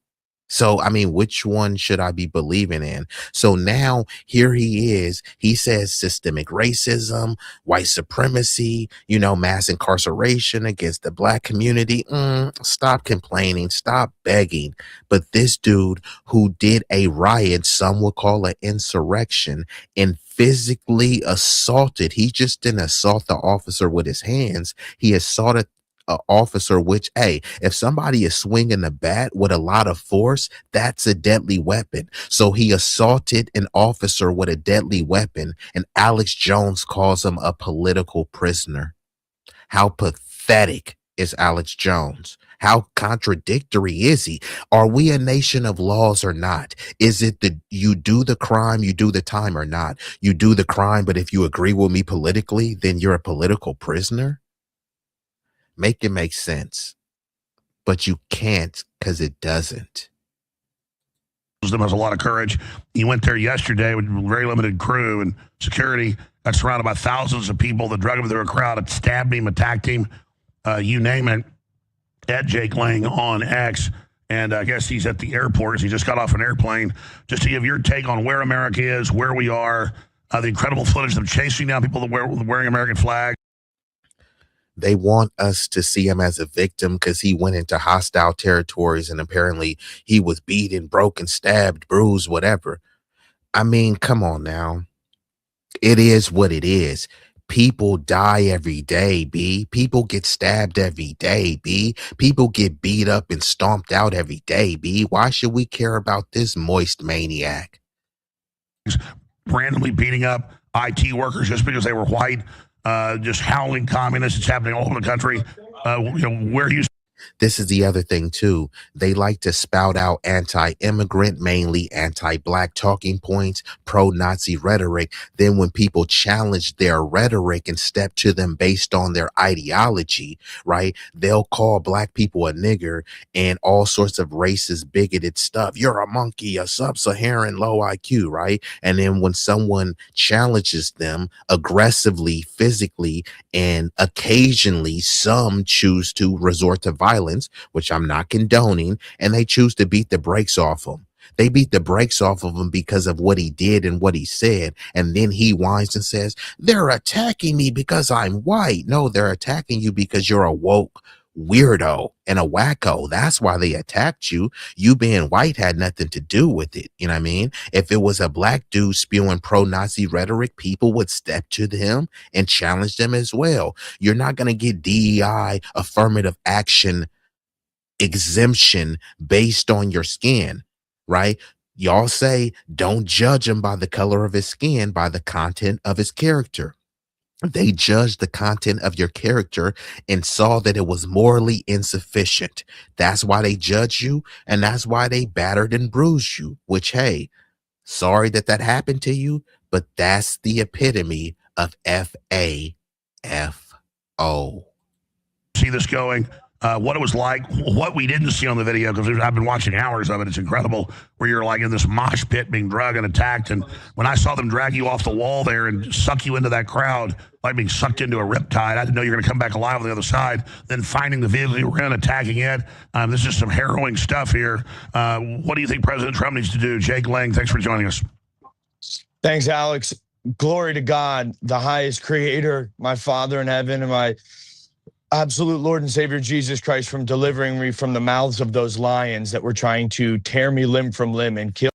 So, I mean, which one should I be believing in? So now here he is. He says systemic racism, white supremacy, mass incarceration against the black community. Stop complaining. Stop begging. But this dude who did a riot, some would call an insurrection, and physically assaulted. He just didn't assault the officer with his hands. He assaulted officer, which, hey, if somebody is swinging the bat with a lot of force, that's a deadly weapon. So he assaulted an officer with a deadly weapon, and Alex Jones calls him a political prisoner. How pathetic is Alex Jones? How contradictory is he? Are we a nation of laws or not? Is it that you do the crime, you do the time or not? You do the crime, but if you agree with me politically, then you're a political prisoner? Make it make sense, but you can't, because it doesn't. Them has a lot of courage. He went there yesterday with very limited crew and security. Got surrounded by thousands of people that drug him through a crowd, that stabbed him, attacked him, you name it. At Jake Lang on X, and I guess he's at the airport as he just got off an airplane. Just to give your take on where America is, where we are, the incredible footage of chasing down people that wearing American flags. They want us to see him as a victim because he went into hostile territories and apparently he was beaten, broken, stabbed, bruised, whatever. I mean, come on now. It is what it is. People die every day, B. People get stabbed every day, B. People get beat up and stomped out every day, B. Why should we care about this moist maniac? Randomly beating up IT workers just because they were white. Just howling communists. It's happening all over the country. Where you. This is the other thing, too. They like to spout out anti-immigrant, mainly anti-black talking points, pro-Nazi rhetoric. Then when people challenge their rhetoric and step to them based on their ideology, right, they'll call black people a nigger and all sorts of racist, bigoted stuff. You're a monkey, a sub-Saharan, low IQ, right? And then when someone challenges them aggressively, physically, and occasionally some choose to resort to violence, which I'm not condoning, and they choose to beat the brakes off him. They beat the brakes off of him because of what he did and what he said. And then he whines and says, they're attacking me because I'm white. No, they're attacking you because you're a woke weirdo and a wacko. That's why they attacked you. You being white had nothing to do with it. You know what I mean? If it was a black dude spewing pro-Nazi rhetoric, people would step to him and challenge them as well. You're not going to get DEI affirmative action exemption based on your skin, right? Y'all say don't judge him by the color of his skin, by the content of his character. They judged the content of your character and saw that it was morally insufficient. That's why they judged you, and that's why they battered and bruised you, which, hey, sorry that that happened to you, but that's the epitome of FAFO. See this going, what it was like, what we didn't see on the video, because I've been watching hours of it. It's incredible where you're like in this mosh pit being drugged and attacked. And when I saw them drag you off the wall there and suck you into that crowd, like being sucked into a riptide, I didn't know you were going to come back alive on the other side. Then finding the vehicle you were in, attacking it. This is some harrowing stuff here. What do you think President Trump needs to do? Jake Lang, thanks for joining us. Thanks, Alex. Glory to God, the highest creator, my Father in heaven, and my absolute Lord and Savior Jesus Christ, from delivering me from the mouths of those lions that were trying to tear me limb from limb and kill.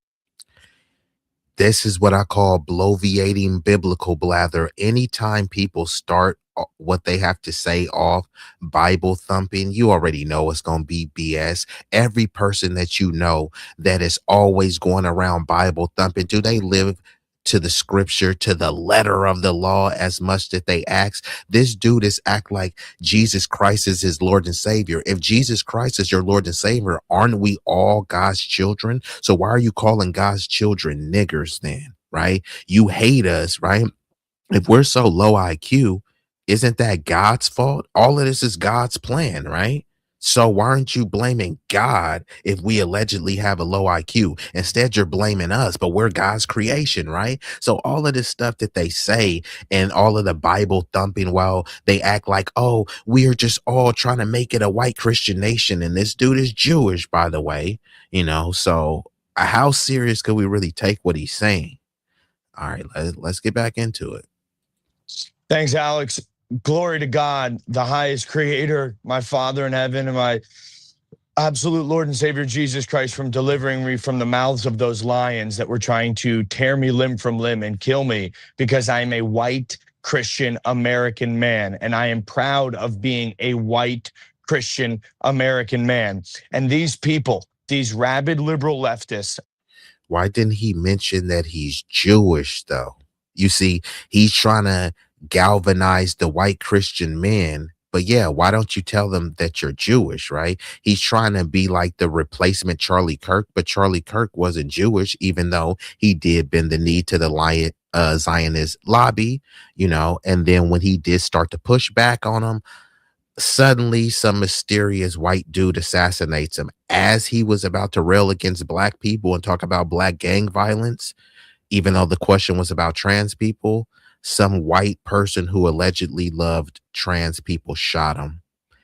This is what I call bloviating biblical blather. Anytime people start what they have to say off Bible thumping, you already know it's going to be BS. Every person that you know that is always going around Bible thumping, do they live to the scripture, to the letter of the law as much that they ask? This dude is act like Jesus Christ is his Lord and Savior. If Jesus Christ is your Lord and Savior, aren't we all God's children? So why are you calling God's children niggers then, right? You hate us, right? If we're so low IQ, isn't that God's fault? All of this is God's plan, right? So why aren't you blaming God if we allegedly have a low IQ? Instead, you're blaming us, but we're God's creation, right? So all of this stuff that they say and all of the Bible thumping, while they act like, oh, we are just all trying to make it a white Christian nation. And this dude is Jewish, by the way, so how serious could we really take what he's saying? All right, let's get back into it. Thanks, Alex. Glory to God, the highest creator, my Father in heaven, and my absolute Lord and Savior Jesus Christ, from delivering me from the mouths of those lions that were trying to tear me limb from limb and kill me, because I am a white Christian American man, and I am proud of being a white Christian American man. And these people, these rabid liberal leftists. Why didn't he mention that he's Jewish, though? You see, he's trying to galvanize the white Christian men. But yeah, why don't you tell them that you're Jewish, right? He's trying to be like the replacement Charlie Kirk, but Charlie Kirk wasn't Jewish, even though he did bend the knee to the Zionist lobby, and then when he did start to push back on him, suddenly some mysterious white dude assassinates him as he was about to rail against black people and talk about black gang violence. Even though the question was about trans people, some white person who allegedly loved trans people shot him.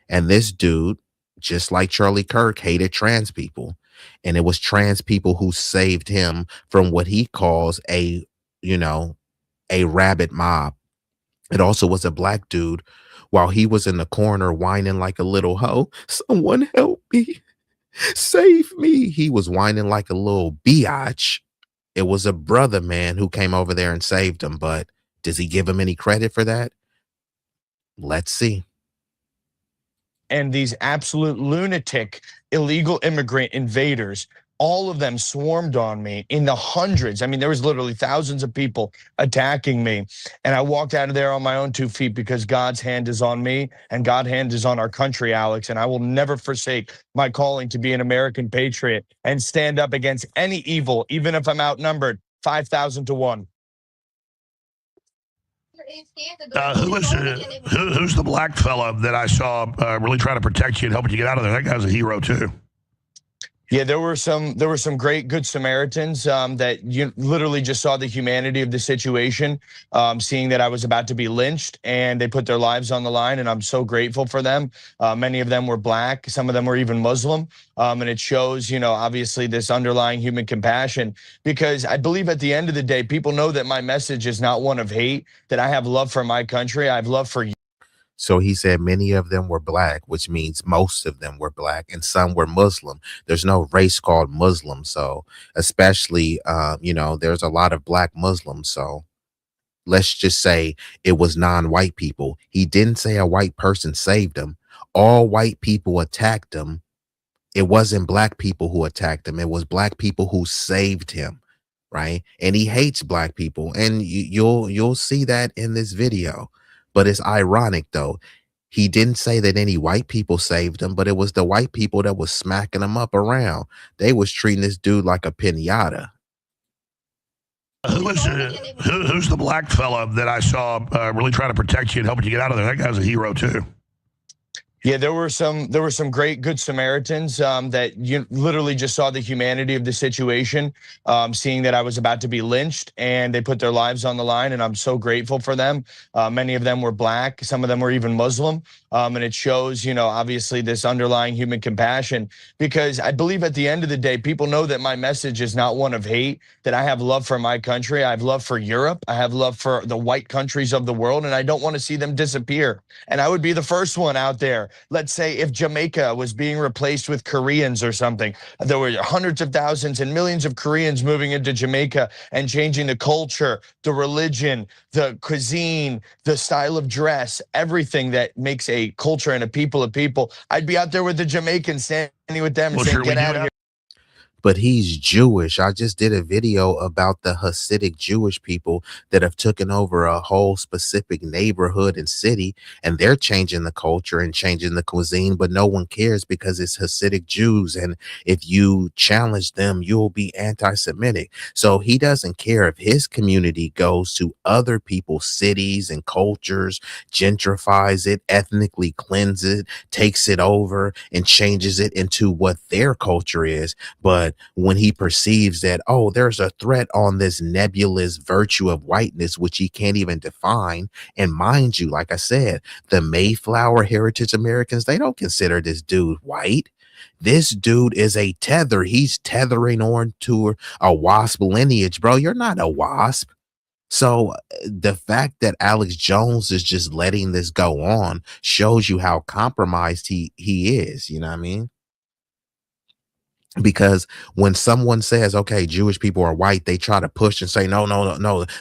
And this dude, just like Charlie Kirk, hated trans people. And it was trans people who saved him from what he calls a rabid mob. It also was a black dude, while he was in the corner whining like a little hoe. Someone help me. Save me. He was whining like a little biatch. It was a brother man who came over there and saved him, but does he give him any credit for that? Let's see. And these absolute lunatic illegal immigrant invaders, all of them swarmed on me in the hundreds. I mean, there was literally thousands of people attacking me. And I walked out of there on my own 2 feet, because God's hand is on me and God's hand is on our country, Alex. And I will never forsake my calling to be an American patriot and stand up against any evil, even if I'm outnumbered 5,000 to 1. Who's the black fella that I saw really trying to protect you and helping you get out of there? That guy's a hero too. Yeah, there were some great good Samaritans that you literally just saw the humanity of the situation, seeing that I was about to be lynched, and they put their lives on the line, and I'm so grateful for them. Many of them were black, some of them were even Muslim, and it shows, obviously this underlying human compassion, because I believe at the end of the day, people know that my message is not one of hate, that I have love for my country, I have love for you. So he said many of them were black, which means most of them were black, and some were Muslim. There's no race called Muslim. So especially, there's a lot of black Muslims. So let's just say it was non-white people. He didn't say a white person saved him. All white people attacked him. It wasn't black people who attacked him. It was black people who saved him, right? And he hates black people. And you'll see that in this video. But it's ironic though. He didn't say that any white people saved him, but it was the white people that was smacking him up around. They was treating this dude like a pinata. Who's the black fella that I saw really trying to protect you and helping you get out of there? That guy's a hero too. Yeah, there were some great good Samaritans that you literally just saw the humanity of the situation, seeing that I was about to be lynched, and they put their lives on the line, and I'm so grateful for them. Many of them were black, some of them were even Muslim, and it shows, obviously this underlying human compassion, because I believe at the end of the day, people know that my message is not one of hate, that I have love for my country, I have love for Europe, I have love for the white countries of the world, and I don't want to see them disappear. And I would be the first one out there. Let's say if Jamaica was being replaced with Koreans or something, there were hundreds of thousands and millions of Koreans moving into Jamaica and changing the culture, the religion, the cuisine, the style of dress, everything that makes a culture and a people of people. I'd be out there with the Jamaicans, standing with them and saying, get out of here. But he's Jewish. I just did a video about the Hasidic Jewish people that have taken over a whole specific neighborhood and city, and they're changing the culture and changing the cuisine, but no one cares because it's Hasidic Jews, and if you challenge them, you'll be anti-Semitic. So he doesn't care if his community goes to other people's cities and cultures, gentrifies it, ethnically cleanses it, takes it over, and changes it into what their culture is. But when he perceives that, oh, there's a threat on this nebulous virtue of whiteness, which he can't even define. And mind you, like I said, the Mayflower Heritage Americans, they don't consider this dude white. This dude is a tether. He's tethering on to a wasp lineage, bro. You're not a wasp. So the fact that Alex Jones is just letting this go on shows you how compromised he is. You know what I mean? Because when someone says, okay, Jewish people are white, they try to push and say, no,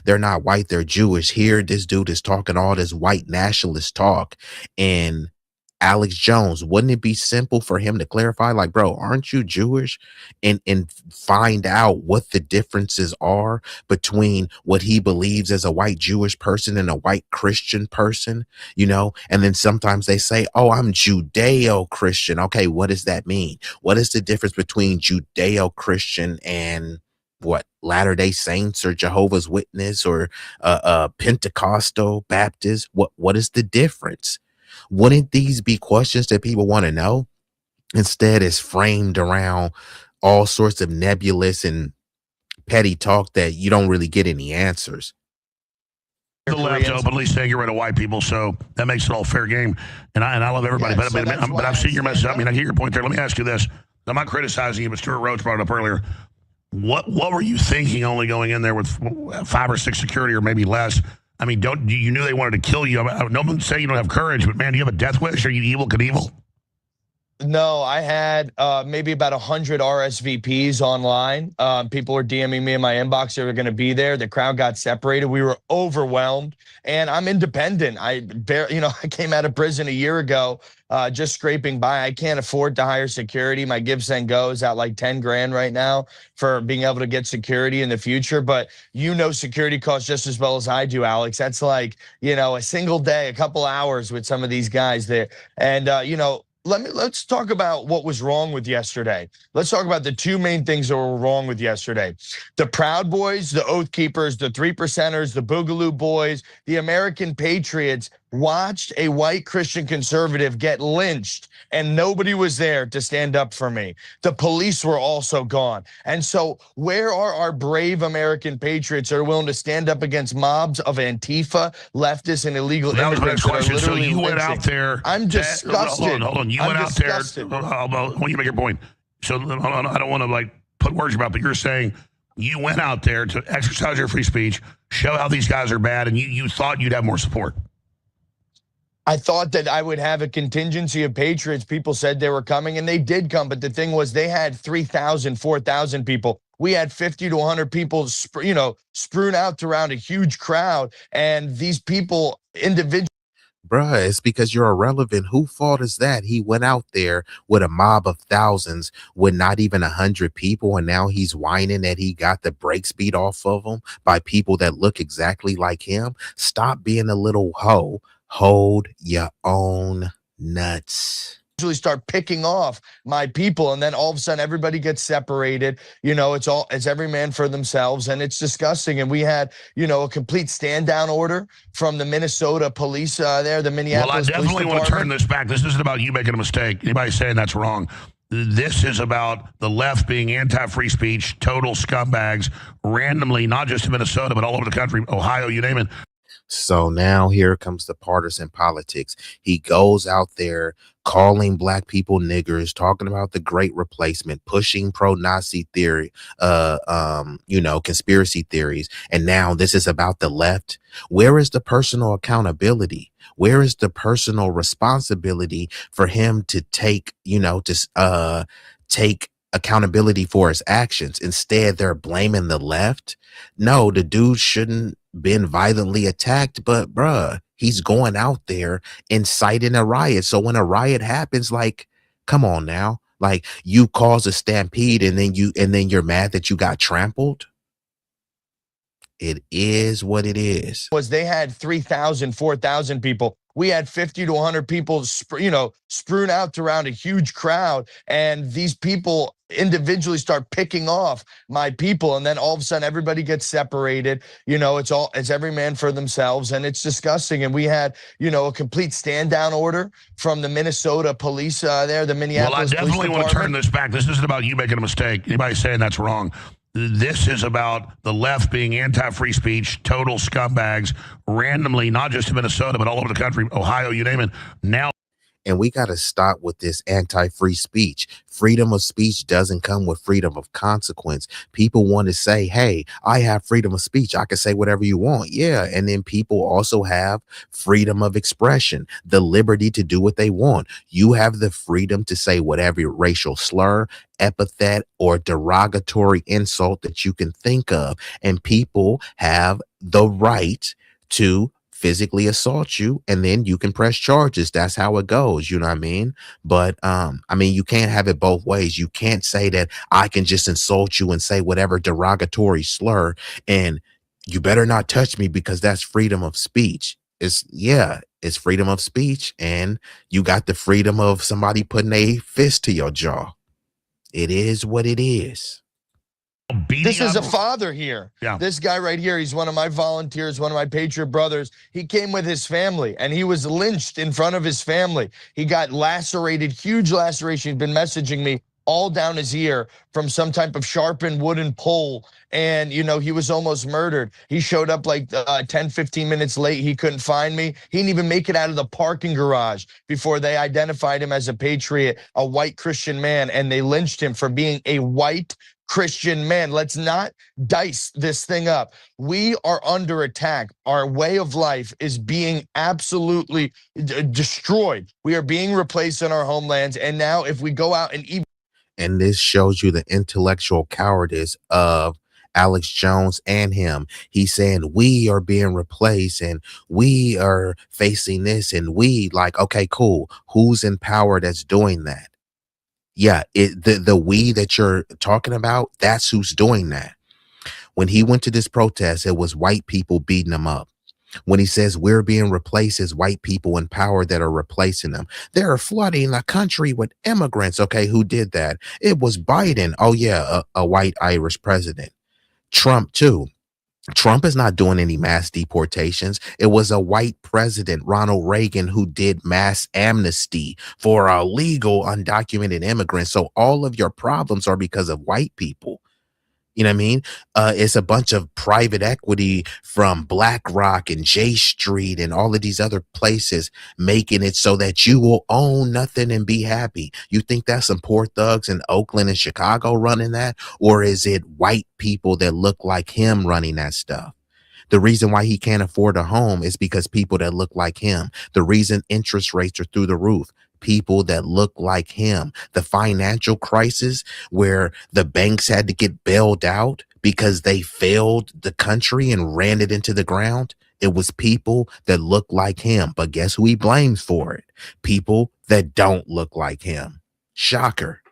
they're not white, they're Jewish. Here, this dude is talking all this white nationalist talk. And Alex Jones, wouldn't it be simple for him to clarify, like, bro, aren't you Jewish? And find out what the differences are between what he believes as a white Jewish person and a white Christian person, And then sometimes they say, oh, I'm Judeo-Christian. Okay, what does that mean? What is the difference between Judeo-Christian and what, Latter-day Saints or Jehovah's Witness or Pentecostal Baptist? What is the difference? Wouldn't these be questions that people want to know? Instead, it's framed around all sorts of nebulous and petty talk that you don't really get any answers. The left openly saying you're rid of white people, so that makes it all fair game. And I love everybody, but I've seen your message. I mean, I hear your point there. Let me ask you this. I'm not criticizing you, but Stuart Rhodes brought it up earlier. What were you thinking only going in there with 5 or 6 security or maybe less? I mean, you knew they wanted to kill you. No one say you don't have courage, but man, do you have a death wish? Are you evil Knievel? No, I had maybe about 100 RSVPs online. People were DMing me in my inbox. They were going to be there. The crowd got separated. We were overwhelmed, and I'm independent. I came out of prison a year ago, just scraping by. I can't afford to hire security. My Give Send Go is at like 10 grand right now for being able to get security in the future. But security costs just as well as I do, Alex. That's like, a single day, a couple hours with some of these guys there. And, let's talk about what was wrong with yesterday. Let's talk about the 2 main things that were wrong with yesterday. The Proud Boys, the Oath Keepers, the 3%ers, the Boogaloo Boys, the American Patriots watched a white Christian conservative get lynched, and nobody was there to stand up for me. The police were also gone. And so where are our brave American patriots that are willing to stand up against mobs of Antifa, leftists, and illegal immigrants that are literally So you went lynching? out there. I'm disgusted. Hold on. You went out there. I want you to make your point. So I don't want to put words about, but you're saying you went out there to exercise your free speech, show how these guys are bad, and you thought you'd have more support. I thought that I would have a contingency of patriots. People said they were coming, and they did come. But the thing was, they had 3,000, 4,000 people. We had 50 to 100 people, strewn out around a huge crowd. And these people individually. Bruh, it's because you're irrelevant. Who fault is that? He went out there with a mob of thousands with not even 100 people, and now he's whining that he got the brakes beat off of him by people that look exactly like him. Stop being a little hoe. Hold your own nuts. Usually start picking off my people, and then all of a sudden everybody gets separated. It's every man for themselves, and it's disgusting. And we had a complete stand down order from the Minnesota police there, the Minneapolis Well, I definitely want to turn Department. this back. This isn't about you making a mistake. Anybody saying that's wrong. This is about the left being anti-free speech, total scumbags, randomly, not just in Minnesota, but all over the country, Ohio, you name it. So now here comes the partisan politics. He goes out there calling black people niggers, talking about the great replacement, pushing pro-Nazi theory, conspiracy theories. And now this is about the left. Where is the personal accountability? Where is the personal responsibility for him to take accountability for his actions? Instead, they're blaming the left. No, the dude shouldn't been violently attacked, but bruh, he's going out there inciting a riot. So when a riot happens, like, come on now, like you cause a stampede and then you're mad that you got trampled. It is what it is. They had 3,000, 4,000 people. We had 50 to 100 people, strewn out around a huge crowd. And these people individually start picking off my people. And then all of a sudden everybody gets separated. It's every man for themselves. And it's disgusting. And we had, a complete stand down order from the Minnesota police there, the Minneapolis Well, I definitely want to turn Department. this back. This isn't about you making a mistake. Anybody saying that's wrong. This is about the left being anti-free speech, total scumbags, randomly, not just in Minnesota, but all over the country, Ohio, you name it. Now. And we got to stop with this anti-free speech. Freedom of speech doesn't come with freedom of consequence. People want to say, hey, I have freedom of speech. I can say whatever you want. Yeah. And then people also have freedom of expression, the liberty to do what they want. You have the freedom to say whatever racial slur, epithet, or derogatory insult that you can think of. And people have the right to physically assault you, and then you can press charges. That's how it goes. You know what I mean? But you can't have it both ways. You can't say that I can just insult you and say whatever derogatory slur and you better not touch me because that's freedom of speech. It's freedom of speech, and you got the freedom of somebody putting a fist to your jaw. It is what it is. This is a father here. Yeah. This guy right here, he's one of my volunteers, one of my Patriot brothers. He came with his family and he was lynched in front of his family. He got lacerated, huge laceration. He's been messaging me all down his ear from some type of sharpened wooden pole. And, he was almost murdered. He showed up like 10, 15 minutes late. He couldn't find me. He didn't even make it out of the parking garage before they identified him as a patriot, a white Christian man, and they lynched him for being a white Christian man. Let's not dice this thing up. We are under attack. Our way of life is being absolutely destroyed. We are being replaced in our homelands. And now if we go out and even. And this shows you the intellectual cowardice of Alex Jones and him. He's saying we are being replaced and we are facing this, and okay, cool. Who's in power that's doing that? Yeah, the we that you're talking about, that's who's doing that. When he went to this protest, it was white people beating him up. When he says we're being replaced, as white people in power that are replacing them. They're flooding the country with immigrants. Okay, who did that? It was Biden. Oh yeah, a white Irish president. Trump too. Trump is not doing any mass deportations. It was a white president, Ronald Reagan, who did mass amnesty for illegal undocumented immigrants. So all of your problems are because of white people. You know what I mean? It's a bunch of private equity from BlackRock and J Street and all of these other places making it so that you will own nothing and be happy. You think that's some poor thugs in Oakland and Chicago running that? Or is it white people that look like him running that stuff? The reason why he can't afford a home is because people that look like him. The reason interest rates are through the roof. People that look like him. The financial crisis where the banks had to get bailed out because they failed the country and ran it into the ground. It was people that look like him. But guess who he blames for it? People that don't look like him. Shocker.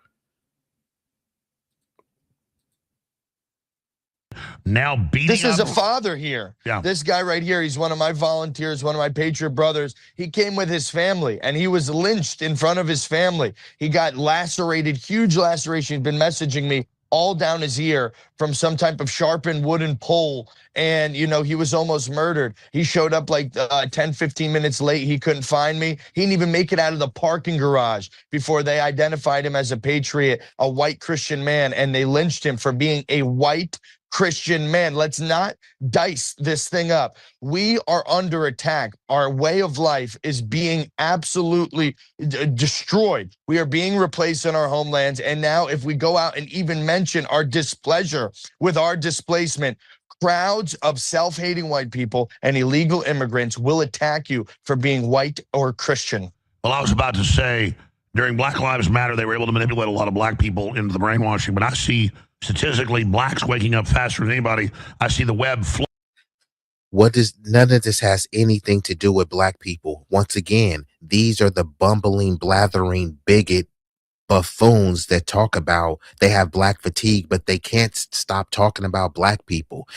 now beating This is a up- father here. Yeah. This guy right here, he's one of my volunteers, one of my Patriot brothers. He came with his family and he was lynched in front of his family. He got lacerated, huge laceration. He's been messaging me all down his ear from some type of sharpened wooden pole. And, you know, he was almost murdered. He showed up like 10, 15 minutes late. He couldn't find me. He didn't even make it out of the parking garage before they identified him as a patriot, a white Christian man, and they lynched him for being a white Christian man. Let's not dice this thing up. We are under attack. Our way of life is being absolutely destroyed. We are being replaced in our homelands. And now if we go out and even mention our displeasure with our displacement, crowds of self-hating white people and illegal immigrants will attack you for being white or Christian. Well, I was about to say, during Black Lives Matter, they were able to manipulate a lot of black people into the brainwashing, but I see statistically blacks waking up faster than anybody. I see the web None of this has anything to do with black people. Once again, these are the bumbling, blathering, bigot buffoons that talk about they have black fatigue, but they can't stop talking about black people.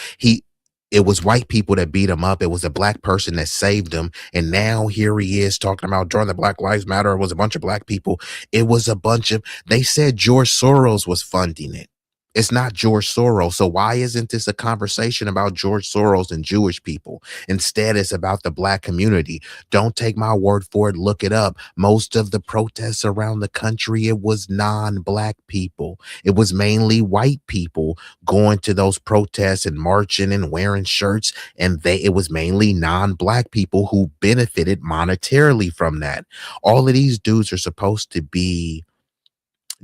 It was white people that beat him up. It was a black person that saved him. And now here he is talking about during the Black Lives Matter, it was a bunch of black people. It was a bunch of, they said George Soros was funding it. It's not George Soros. So why isn't this a conversation about George Soros and Jewish people? Instead, it's about the black community. Don't take my word for it. Look it up. Most of the protests around the country, it was non-black people. It was mainly white people going to those protests and marching and wearing shirts. And it was mainly non-black people who benefited monetarily from that. All of these dudes are supposed to be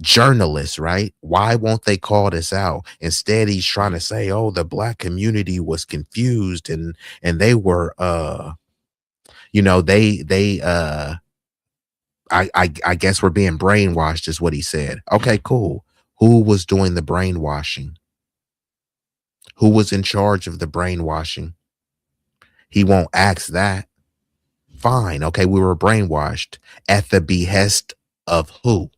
journalists, right? Why won't they call this out? Instead, he's trying to say, oh, the black community was confused and they were I guess we're being brainwashed is what he said. Okay, cool. Who was doing the brainwashing? Who was in charge of the brainwashing? He won't ask that. Fine. Okay, we were brainwashed at the behest of who?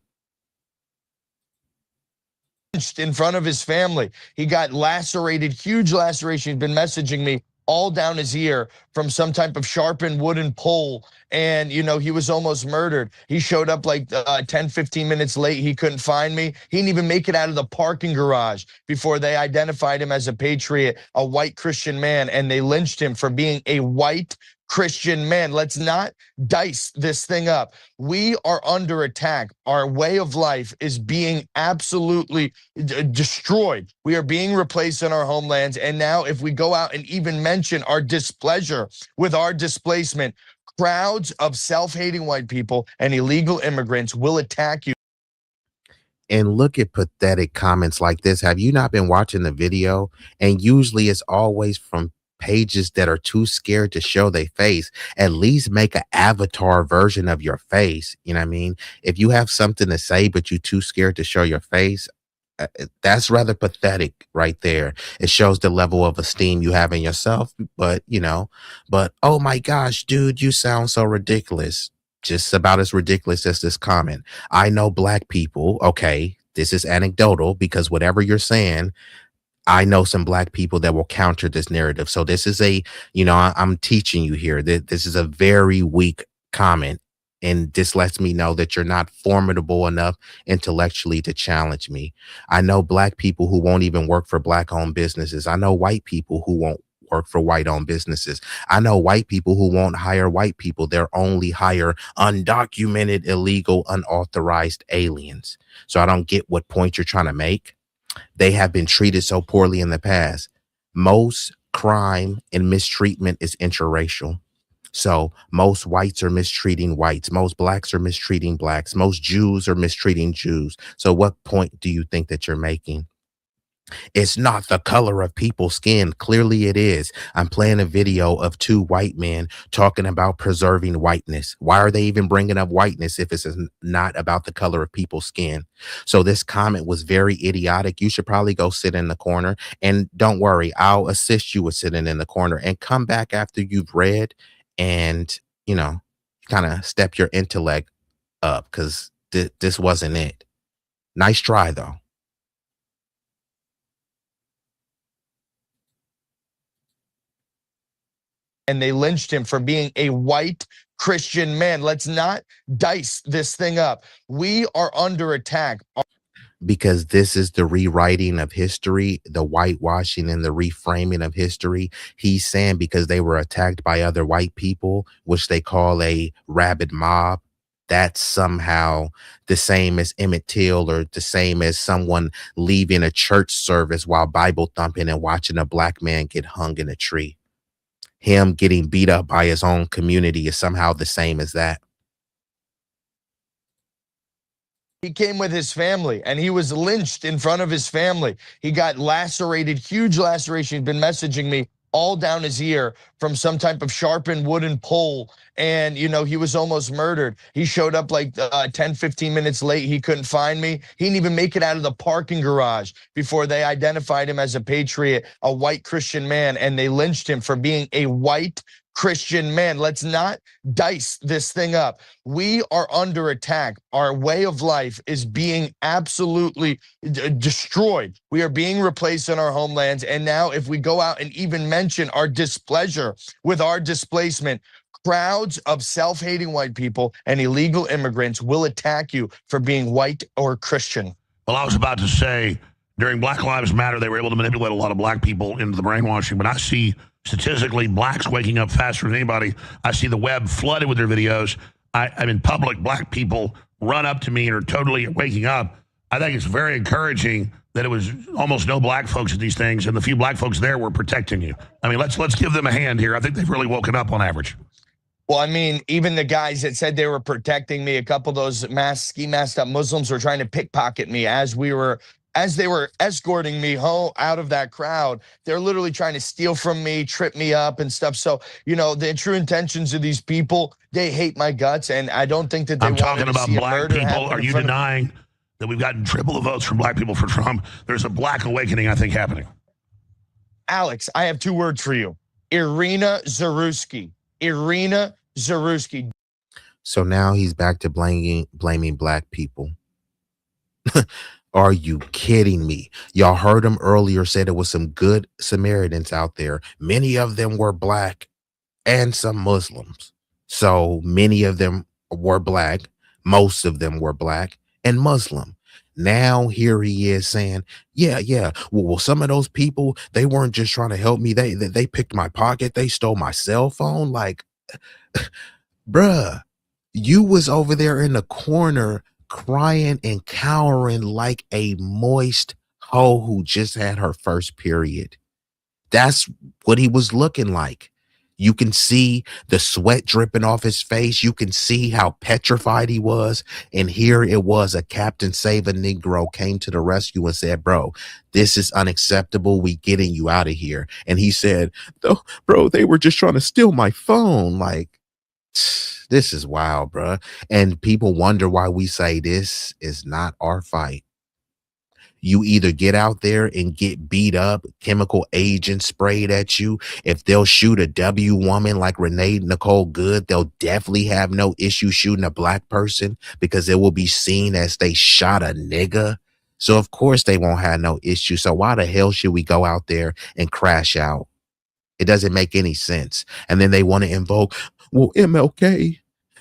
In front of his family. He got lacerated, huge laceration. He's been messaging me all down his ear from some type of sharpened wooden pole. And, you know, he was almost murdered. He showed up like 10, 15 minutes late. He couldn't find me. He didn't even make it out of the parking garage before they identified him as a patriot, a white Christian man, and they lynched him for being a white Christian man. Let's not dice this thing up. We are under attack. Our way of life is being absolutely destroyed. We are being replaced in our homelands. And now if we go out and even mention our displeasure with our displacement, crowds of self-hating white people and illegal immigrants will attack you. And look at pathetic comments like this. Have you not been watching the video? And usually it's always from pages that are too scared to show their face. At least make an avatar version of your face. You know what I mean? If you have something to say, but you're too scared to show your face, that's rather pathetic right there. It shows the level of esteem you have in yourself. But, oh my gosh, dude, you sound so ridiculous. Just about as ridiculous as this comment. I know black people. Okay, this is anecdotal because whatever you're saying, I know some black people that will counter this narrative. So this is I'm teaching you here that this is a very weak comment. And this lets me know that you're not formidable enough intellectually to challenge me. I know black people who won't even work for black owned businesses. I know white people who won't work for white owned businesses. I know white people who won't hire white people. They're only hire undocumented, illegal, unauthorized aliens. So I don't get what point you're trying to make. They have been treated so poorly in the past. Most crime and mistreatment is interracial. So most whites are mistreating whites. Most blacks are mistreating blacks. Most Jews are mistreating Jews. So what point do you think that you're making? It's not the color of people's skin. Clearly it is. I'm playing a video of two white men talking about preserving whiteness. Why are they even bringing up whiteness if it's not about the color of people's skin? So this comment was very idiotic. You should probably go sit in the corner, and don't worry, I'll assist you with sitting in the corner, and come back after you've read and, kind of step your intellect up, because this wasn't it. Nice try though. and they lynched him for being a white Christian man. Let's not dice this thing up. We are under attack. Because this is the rewriting of history, the whitewashing and the reframing of history. He's saying because they were attacked by other white people, which they call a rabid mob, that's somehow the same as Emmett Till, or the same as someone leaving a church service while Bible thumping and watching a black man get hung in a tree. Him getting beat up by his own community is somehow the same as that. He came with his family and he was lynched in front of his family. He got lacerated, huge laceration. He's been messaging me all down his ear from some type of sharpened wooden pole. And, you know, he was almost murdered. He showed up like 10, 15 minutes late. He couldn't find me. He didn't even make it out of the parking garage before they identified him as a patriot, a white Christian man, and they lynched him for being a white Christian man. Let's not dice this thing up. We are under attack. Our way of life is being absolutely destroyed. We are being replaced in our homelands. And now if we go out and even mention our displeasure with our displacement, crowds of self-hating white people and illegal immigrants will attack you for being white or Christian. Well, I was about to say, during Black Lives Matter, they were able to manipulate a lot of black people into the brainwashing, but I see statistically blacks waking up faster than anybody. I see the web flooded with their videos. I'm in public, black people run up to me and are totally waking up. I think it's very encouraging that it was almost no black folks at these things, and the few black folks there were protecting you. I mean, let's give them a hand here. I think they've really woken up on average. Well, I mean, even the guys that said they were protecting me, a couple of those ski masked up Muslims were trying to pickpocket me as they were escorting me home out of that crowd. They're literally trying to steal from me, trip me up and stuff. So, you know, the true intentions of these people, they hate my guts, and I don't think that they want to see a murder. I'm talking about black people. Are you denying that we've gotten triple the votes from black people for Trump? There's a black awakening, I think, happening. Alex, I have two words for you. Irina Zaruski. Irina Zaruski. So now he's back to blaming black people. Are you kidding me? Y'all heard him earlier say there was some good Samaritans out there. Many of them were black and some Muslims. So many of them were black. Most of them were black and Muslim. Now here he is saying, yeah. Well, some of those people, they weren't just trying to help me. They picked my pocket. They stole my cell phone. Like, bruh, you was over there in the corner crying and cowering like a moist hoe who just had her first period. That's what he was looking like. You can see the sweat dripping off his face. You can see how petrified he was. And here it was, a Captain Save a Negro came to the rescue and said, bro, this is unacceptable. We getting you out of here. And he said, oh, bro, they were just trying to steal my phone. Like, this is wild, bro. And people wonder why we say this is not our fight. You either get out there and get beat up, chemical agents sprayed at you. If they'll shoot a W woman like Renee Nicole Good, they'll definitely have no issue shooting a black person because it will be seen as they shot a nigga. So of course they won't have no issue. So why the hell should we go out there and crash out? It doesn't make any sense. And then they want to invoke, well, MLK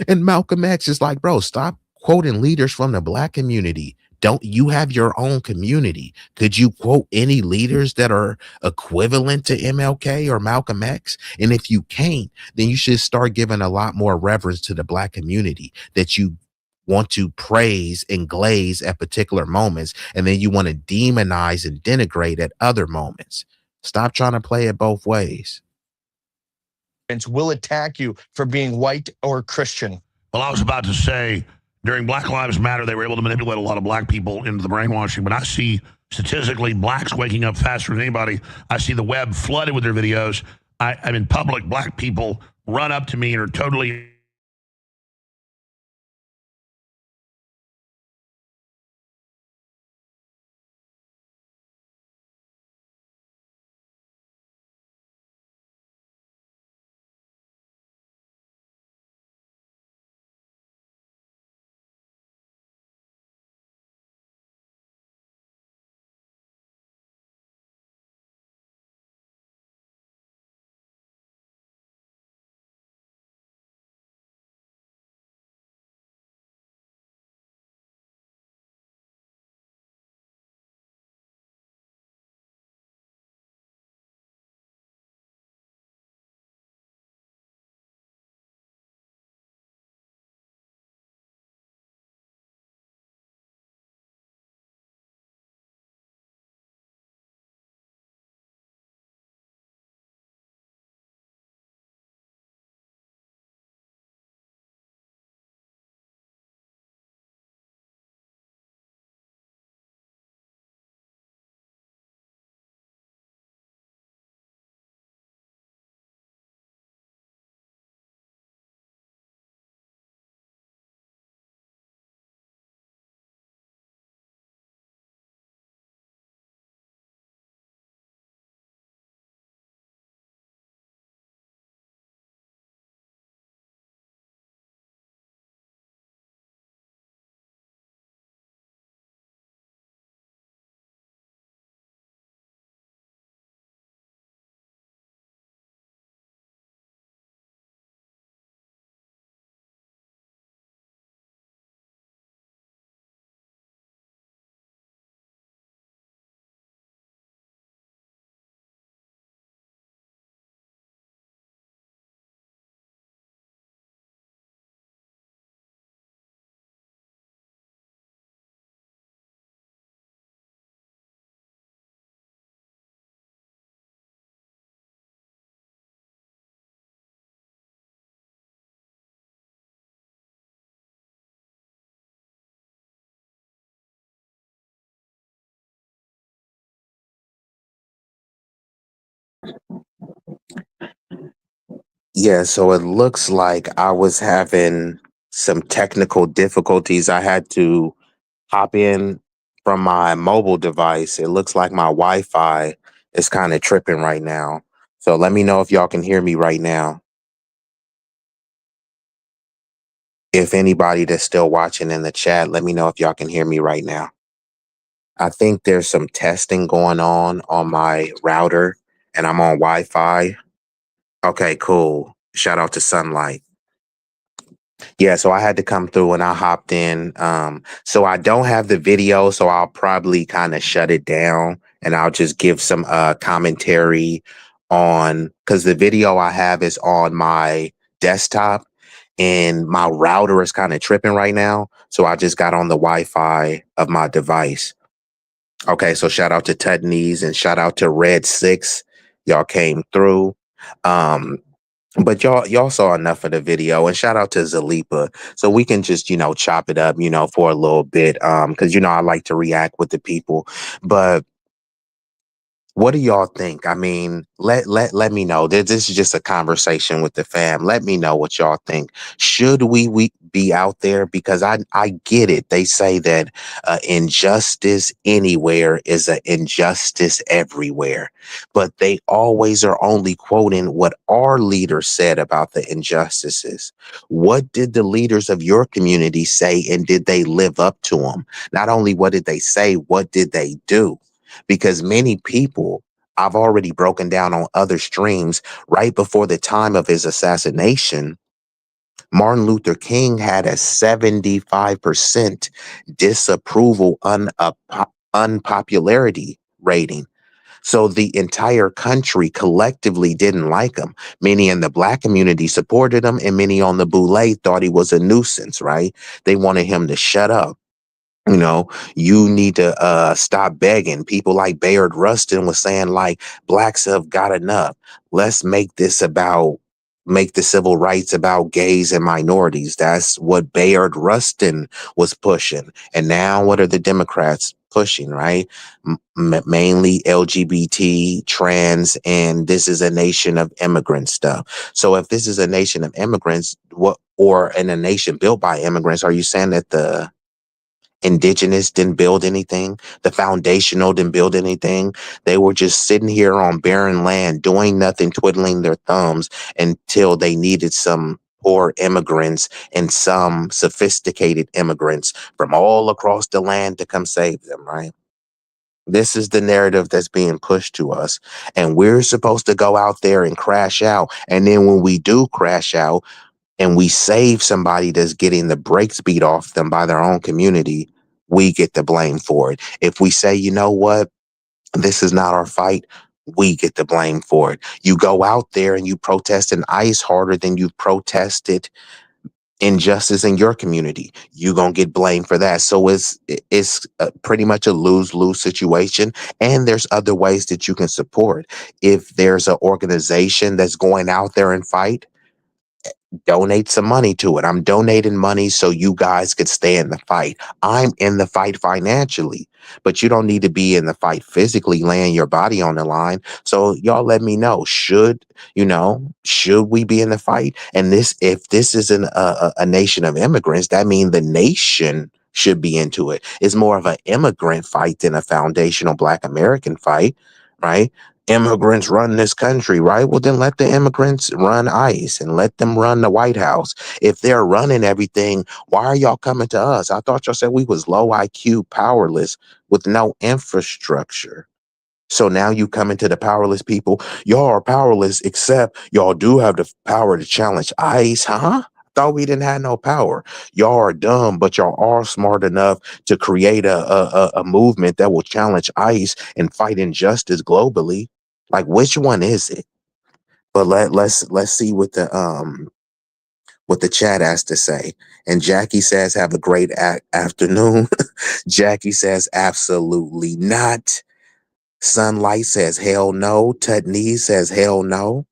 and Malcolm X. Is like, bro, stop quoting leaders from the black community. Don't you have your own community? Could you quote any leaders that are equivalent to MLK or Malcolm X? And if you can't, then you should start giving a lot more reverence to the black community that you want to praise and glaze at particular moments, and then you want to demonize and denigrate at other moments. Stop trying to play it both ways. Will attack you for being white or Christian. Well, I was about to say, during Black Lives Matter, they were able to manipulate a lot of black people into the brainwashing, but I see statistically blacks waking up faster than anybody. I see the web flooded with their videos. I'm in public, black people run up to me and are totally Yeah, so it looks like I was having some technical difficulties. I had to hop in from my mobile device. It looks like my Wi-Fi is kind of tripping right now. So let me know if y'all can hear me right now. If anybody that's still watching in the chat, let me know if y'all can hear me right now. I think there's some testing going on my router, and I'm on Wi-Fi. Okay, cool. Shout out to Sunlight. Yeah, so I had to come through and I hopped in. So I don't have the video, so I'll probably kind of shut it down and I'll just give some commentary on, because the video I have is on my desktop and my router is kind of tripping right now. So I just got on the Wi-Fi of my device. Okay, so shout out to Tutneys and shout out to Red Six. Y'all came through. Um, but y'all saw enough of the video, and shout out to Zalipa. So we can just, chop it up, for a little bit. Because I like to react with the people. But what do y'all think? I mean, let me know. This is just a conversation with the fam. Let me know what y'all think. Should we be out there? Because I get it. They say that injustice anywhere is an injustice everywhere. But they always are only quoting what our leaders said about the injustices. What did the leaders of your community say, and did they live up to them? Not only what did they say, what did they do? Because many people, I've already broken down on other streams, right before the time of his assassination, Martin Luther King had a 75% disapproval unpopularity rating. So the entire country collectively didn't like him. Many in the black community supported him, and many on the boule thought he was a nuisance, right? They wanted him to shut up. You need to stop begging. People like Bayard Rustin was saying, like, blacks have got enough. Let's make the civil rights about gays and minorities. That's what Bayard Rustin was pushing. And now what are the Democrats pushing, right? Mainly LGBT, trans, and this is a nation of immigrant stuff. So if this is a nation of immigrants, in a nation built by immigrants, are you saying that the indigenous didn't build anything? The foundational didn't build anything? They were just sitting here on barren land, doing nothing, twiddling their thumbs until they needed some poor immigrants and some sophisticated immigrants from all across the land to come save them, right? This is the narrative that's being pushed to us. And we're supposed to go out there and crash out. And then when we do crash out, and we save somebody that's getting the brakes beat off them by their own community, we get the blame for it. If we say, you know what, this is not our fight, we get the blame for it. You go out there and you protest in ICE harder than you've protested injustice in your community, you're gonna get blamed for that. So it's pretty much a lose-lose situation. And there's other ways that you can support. If there's an organization that's going out there and fight, donate some money to it. I'm donating money so you guys could stay in the fight. I'm in the fight financially, but you don't need to be in the fight physically, laying your body on the line. So y'all let me know, should we be in the fight? And if this isn't a nation of immigrants, that means the nation should be into it. It's more of an immigrant fight than a foundational Black American fight, right? Immigrants run this country, right? Well, then let the immigrants run ICE and let them run the White House. If they're running everything, why are y'all coming to us? I thought y'all said we was low IQ, powerless, with no infrastructure. So now you coming to the powerless people. Y'all are powerless, except y'all do have the power to challenge ICE, huh? Thought we didn't have no power. Y'all are dumb, but y'all are smart enough to create a movement that will challenge ICE and fight injustice globally. Like, which one is it? But let's see what the chat has to say. And Jackie says, "Have a great afternoon." Jackie says, "Absolutely not." Sunlight says, "Hell no." Tutney says, "Hell no."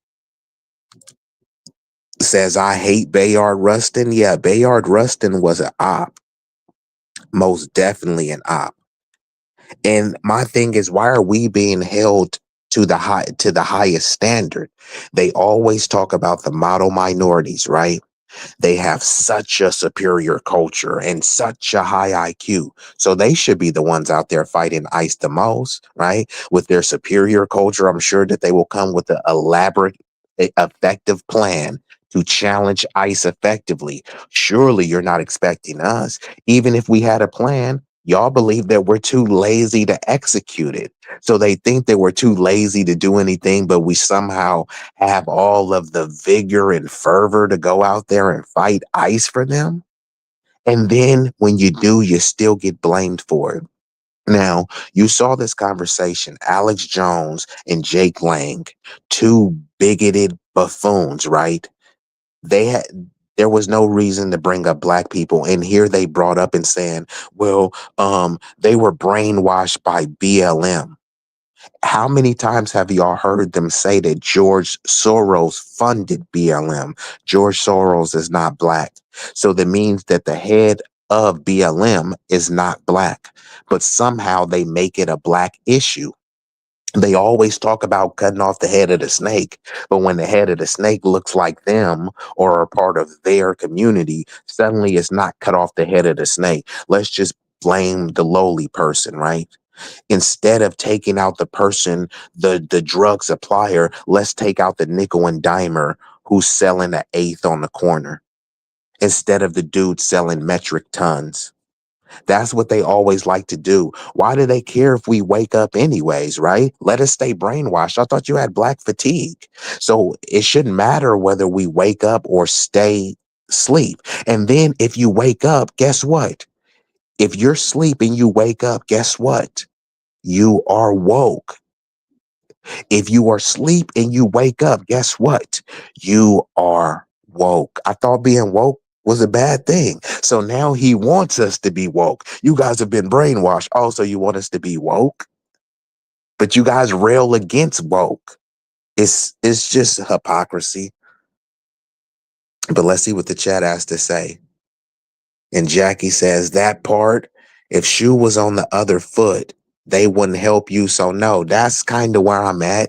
Says, "I hate Bayard Rustin." Yeah, Bayard Rustin was an op. Most definitely an op. And my thing is, why are we being held to the highest standard. They always talk about the model minorities, right? They have such a superior culture and such a high IQ. So they should be the ones out there fighting ICE the most, right? With their superior culture, I'm sure that they will come with an elaborate, effective plan to challenge ICE effectively. Surely you're not expecting us, even if we had a plan. Y'all believe that we're too lazy to execute it. So they think that we're too lazy to do anything, but we somehow have all of the vigor and fervor to go out there and fight ICE for them. And then when you do, you still get blamed for it. Now, you saw this conversation, Alex Jones and Jake Lang, two bigoted buffoons, right? They had There was no reason to bring up black people. And here they brought up and saying, well, they were brainwashed by BLM. How many times have y'all heard them say that George Soros funded BLM? George Soros is not black. So that means that the head of BLM is not black, but somehow they make it a black issue. They always talk about cutting off the head of the snake, but when the head of the snake looks like them or a part of their community, suddenly it's not cut off the head of the snake. Let's just blame the lowly person, right? Instead of taking out the person, the drug supplier, let's take out the nickel and dimer who's selling an eighth on the corner instead of the dude selling metric tons. That's what they always like to do. Why do they care if we wake up anyways, right? Let us stay brainwashed. I thought you had black fatigue. So it shouldn't matter whether we wake up or stay asleep. And then if you wake up, guess what? If you're sleeping, you wake up, guess what? You are woke. If you are asleep and you wake up, guess what? You are woke. I thought being woke was a bad thing. So now he wants us to be woke. You guys have been brainwashed. Also, you want us to be woke? But you guys rail against woke. It's just hypocrisy. But let's see what the chat has to say. And Jackie says that part, if shoe was on the other foot, they wouldn't help you. So no, that's kind of where I'm at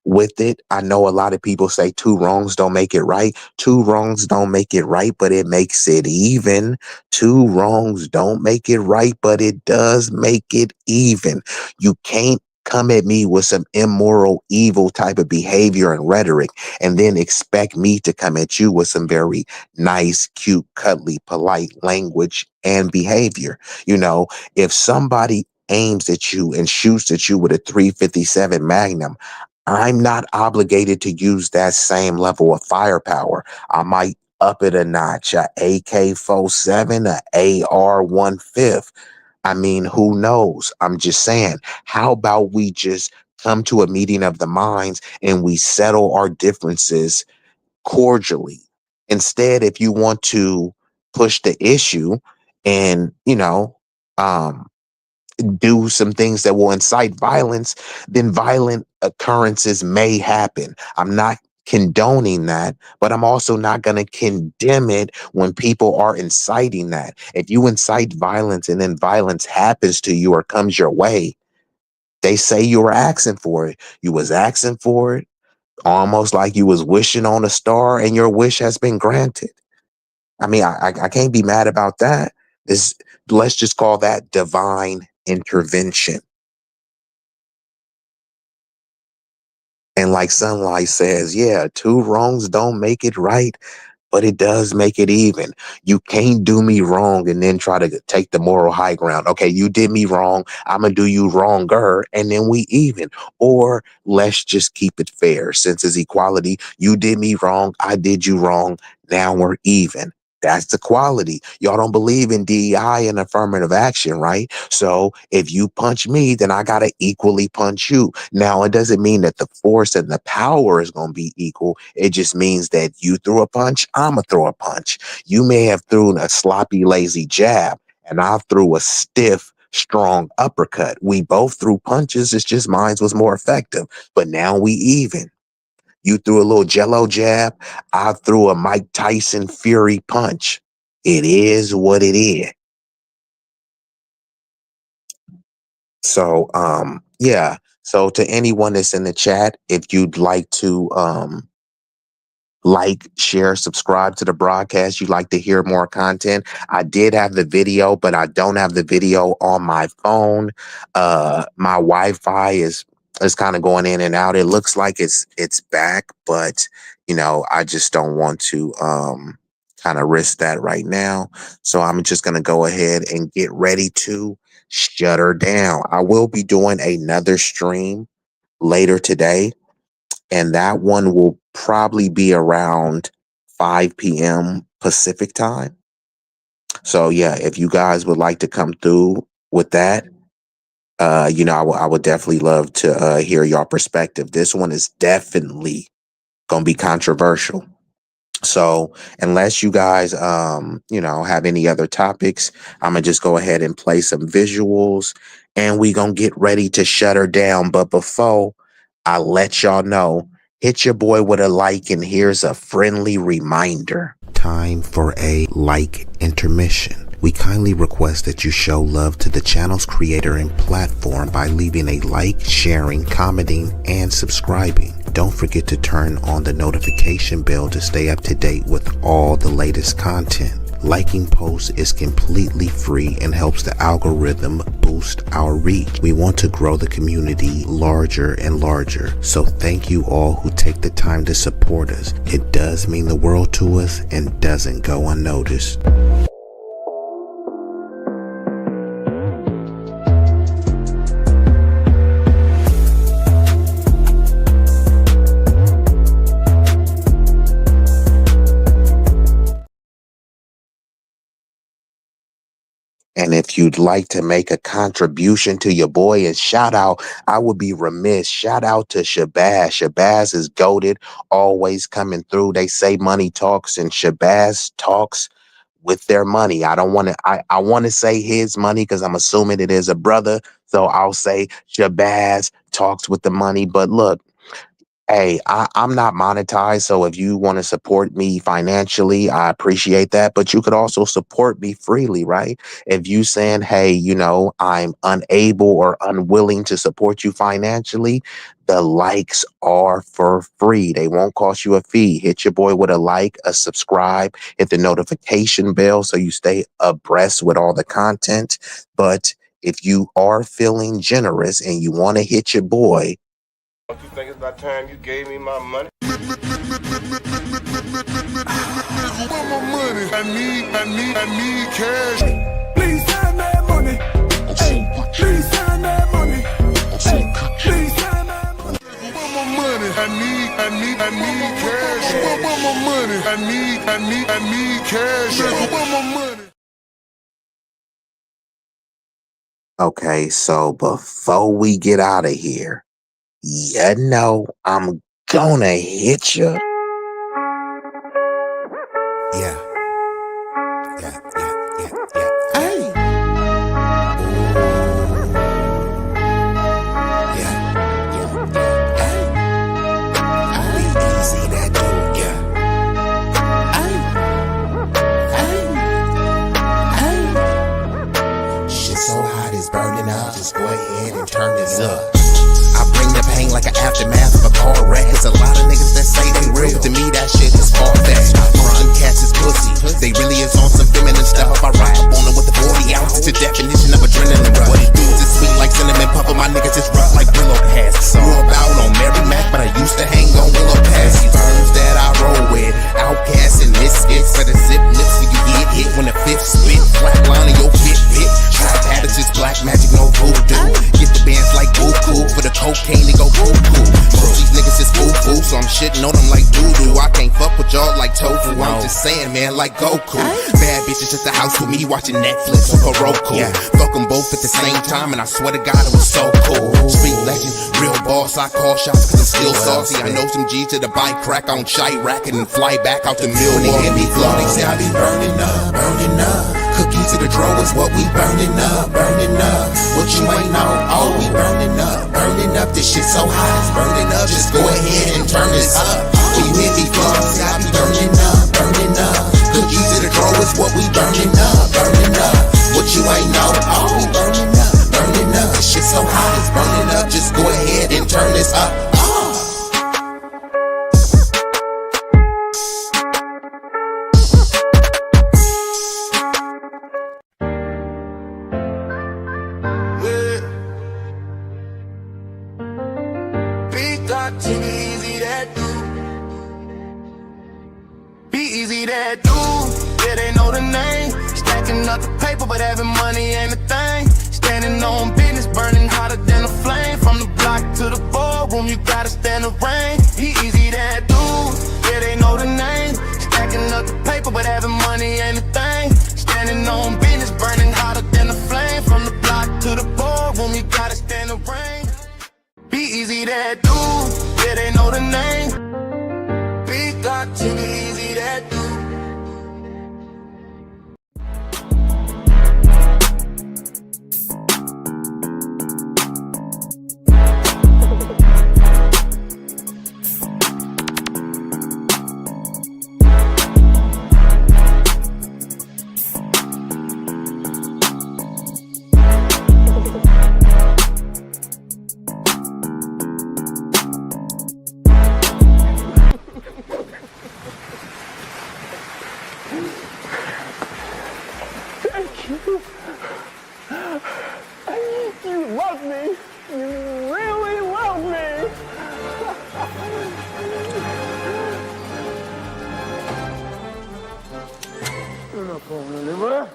with it. I know a lot of people say two wrongs don't make it right. Two wrongs don't make it right, but it makes it even. Two wrongs don't make it right, but it does make it even. You can't come at me with some immoral, evil type of behavior and rhetoric and then expect me to come at you with some very nice, cute, cuddly, polite language and behavior. You know, if somebody aims at you and shoots at you with a 357 Magnum, I'm not obligated to use that same level of firepower. I might up it a notch, a AK-47, a AR-15. I mean, who knows? I'm just saying, how about we just come to a meeting of the minds and we settle our differences cordially? Instead, if you want to push the issue and, do some things that will incite violence, then violent occurrences may happen. I'm not condoning that, but I'm also not going to condemn it when people are inciting that. If you incite violence and then violence happens to you or comes your way, they say you were asking for it. You was asking for it, almost like you was wishing on a star and your wish has been granted. I mean, I can't be mad about that. Let's just call that divine intervention. And like Sunlight says, yeah, two wrongs don't make it right, but it does make it even. You can't do me wrong and then try to take the moral high ground. Okay, you did me wrong. I'm going to do you wronger, and then we even. Or let's just keep it fair. Since it's equality, you did me wrong. I did you wrong. Now we're even. That's equality. Y'all don't believe in DEI and affirmative action, right? So if you punch me, then I got to equally punch you. Now, it doesn't mean that the force and the power is going to be equal. It just means that you threw a punch, I'm going to throw a punch. You may have thrown a sloppy, lazy jab, and I threw a stiff, strong uppercut. We both threw punches. It's just mine was more effective. But now we even. You threw a little jello jab. I threw a Mike Tyson Fury punch. It is what it is. So yeah. So to anyone that's in the chat, if you'd like to like, share, subscribe to the broadcast, you'd like to hear more content, I did have the video, but I don't have the video on my phone. My Wi-Fi is kind of going in and out. It looks like it's back, but you know, I just don't want to kind of risk that right now. So I'm just gonna go ahead and get ready to shut her down. I will be doing another stream later today, and that one will probably be around 5 p.m. Pacific time. So yeah, if you guys would like to come through with that, you know, I would definitely love to hear your perspective. This one is definitely gonna be controversial. So unless you guys, you know, have any other topics, I'm gonna just go ahead and play some visuals, and we gonna get ready to shut her down. But before I let y'all know, hit your boy with a like, and here's a friendly reminder. Time for a like intermission. We kindly request that you show love to the channel's creator and platform by leaving a like, sharing, commenting, and subscribing. Don't forget to turn on the notification bell to stay up to date with all the latest content. Liking posts is completely free and helps the algorithm boost our reach. We want to grow the community larger and larger. So thank you all who take the time to support us. It does mean the world to us and doesn't go unnoticed. And if you'd like to make a contribution to your boy and shout out, I would be remiss. Shout out to Shabazz. Shabazz is goated, always coming through. They say money talks, and Shabazz talks with their money. I don't want to, I want to say his money because I'm assuming it is a brother. So I'll say Shabazz talks with the money. But look, hey, I'm not monetized, so if you want to support me financially, I appreciate that. But you could also support me freely, right? If you saying, hey, you know, I'm unable or unwilling to support you financially, the likes are for free. They won't cost you a fee. Hit your boy with a like, a subscribe, hit the notification bell so you stay abreast with all the content. But if you are feeling generous and you want to hit your boy, don't you think it's about time you gave me my money? Want my money? I need cash. Please send that money. Please send that money. Please send that money. Want my money? I need cash. Want my money? I need cash. Want my money? okay, so before we get out of here, you know, I'm gonna hit you. Yeah. Hey. Yeah. Hey. B-Eazy Dat Dude, yeah. Hey. Shit so hot it's burning up. Just go ahead and turn this up. I bring the pain like an aftermath of a car wreck. It's a lot of niggas that say they real, but to me that shit is far-fetched. Them cats is pussy, they really is on some feminine stuff. I rock up on them with the 40 ounces, the definition of adrenaline rush. What it do is sweet like cinnamon pepper, my niggas is rough like Willow Pass. Grew about on Mary Mac, but I used to hang on Willow Pass. These birds that I roll with, outcasts and misfits, for the zip lips so you get hit when the fifth spit. Flat line of your Fitbit, tripod is just black magic, no voodoo. Get the bands like boo-coo, for the cocaine they go cuckoo. Most these niggas is foo-foo, so I'm shitting on them like doo-doo. I can't fuck with y'all like tofu, I'm just saying, man, like Goku. Bad bitches at the house with me watching Netflix or Roku. Fuck them both at the same time, and I swear to God it was so cool. Street legend, real boss, I call shots cause I'm still saucy. I know some G's to the bike crack on Chirac and then fly back out the mill. When they hear me flow, they say I be burning up, burning up. Cookies to the draw is what we burning up, burning up. What you ain't know, oh, we burning up, burning up. This shit so hot, it's burning up. Just go ahead and turn this up. When you hear me flow, say I be burning up, burning up. Cookies to the draw is what we burning up, burning up. What you ain't know, oh, we burning up, burning up. This shit so is up. B-Eazy that dude. B-Eazy that dude. Yeah, they know the name. Stacking up the paper, but having money ain't a thing. Standing on business, burning hotter than a flame. From the block to the ballroom, you gotta stand the rain. B-Eazy that dude. Yeah, they know the name. Stacking up the paper, but having money ain't a thing. Standing on business, burning hotter than a flame. From the block to the ballroom, you gotta stand the rain. B-Eazy that dude, yeah, they know the name. B-Eazy that dude. You love me. You really love me. You're not going anywhere.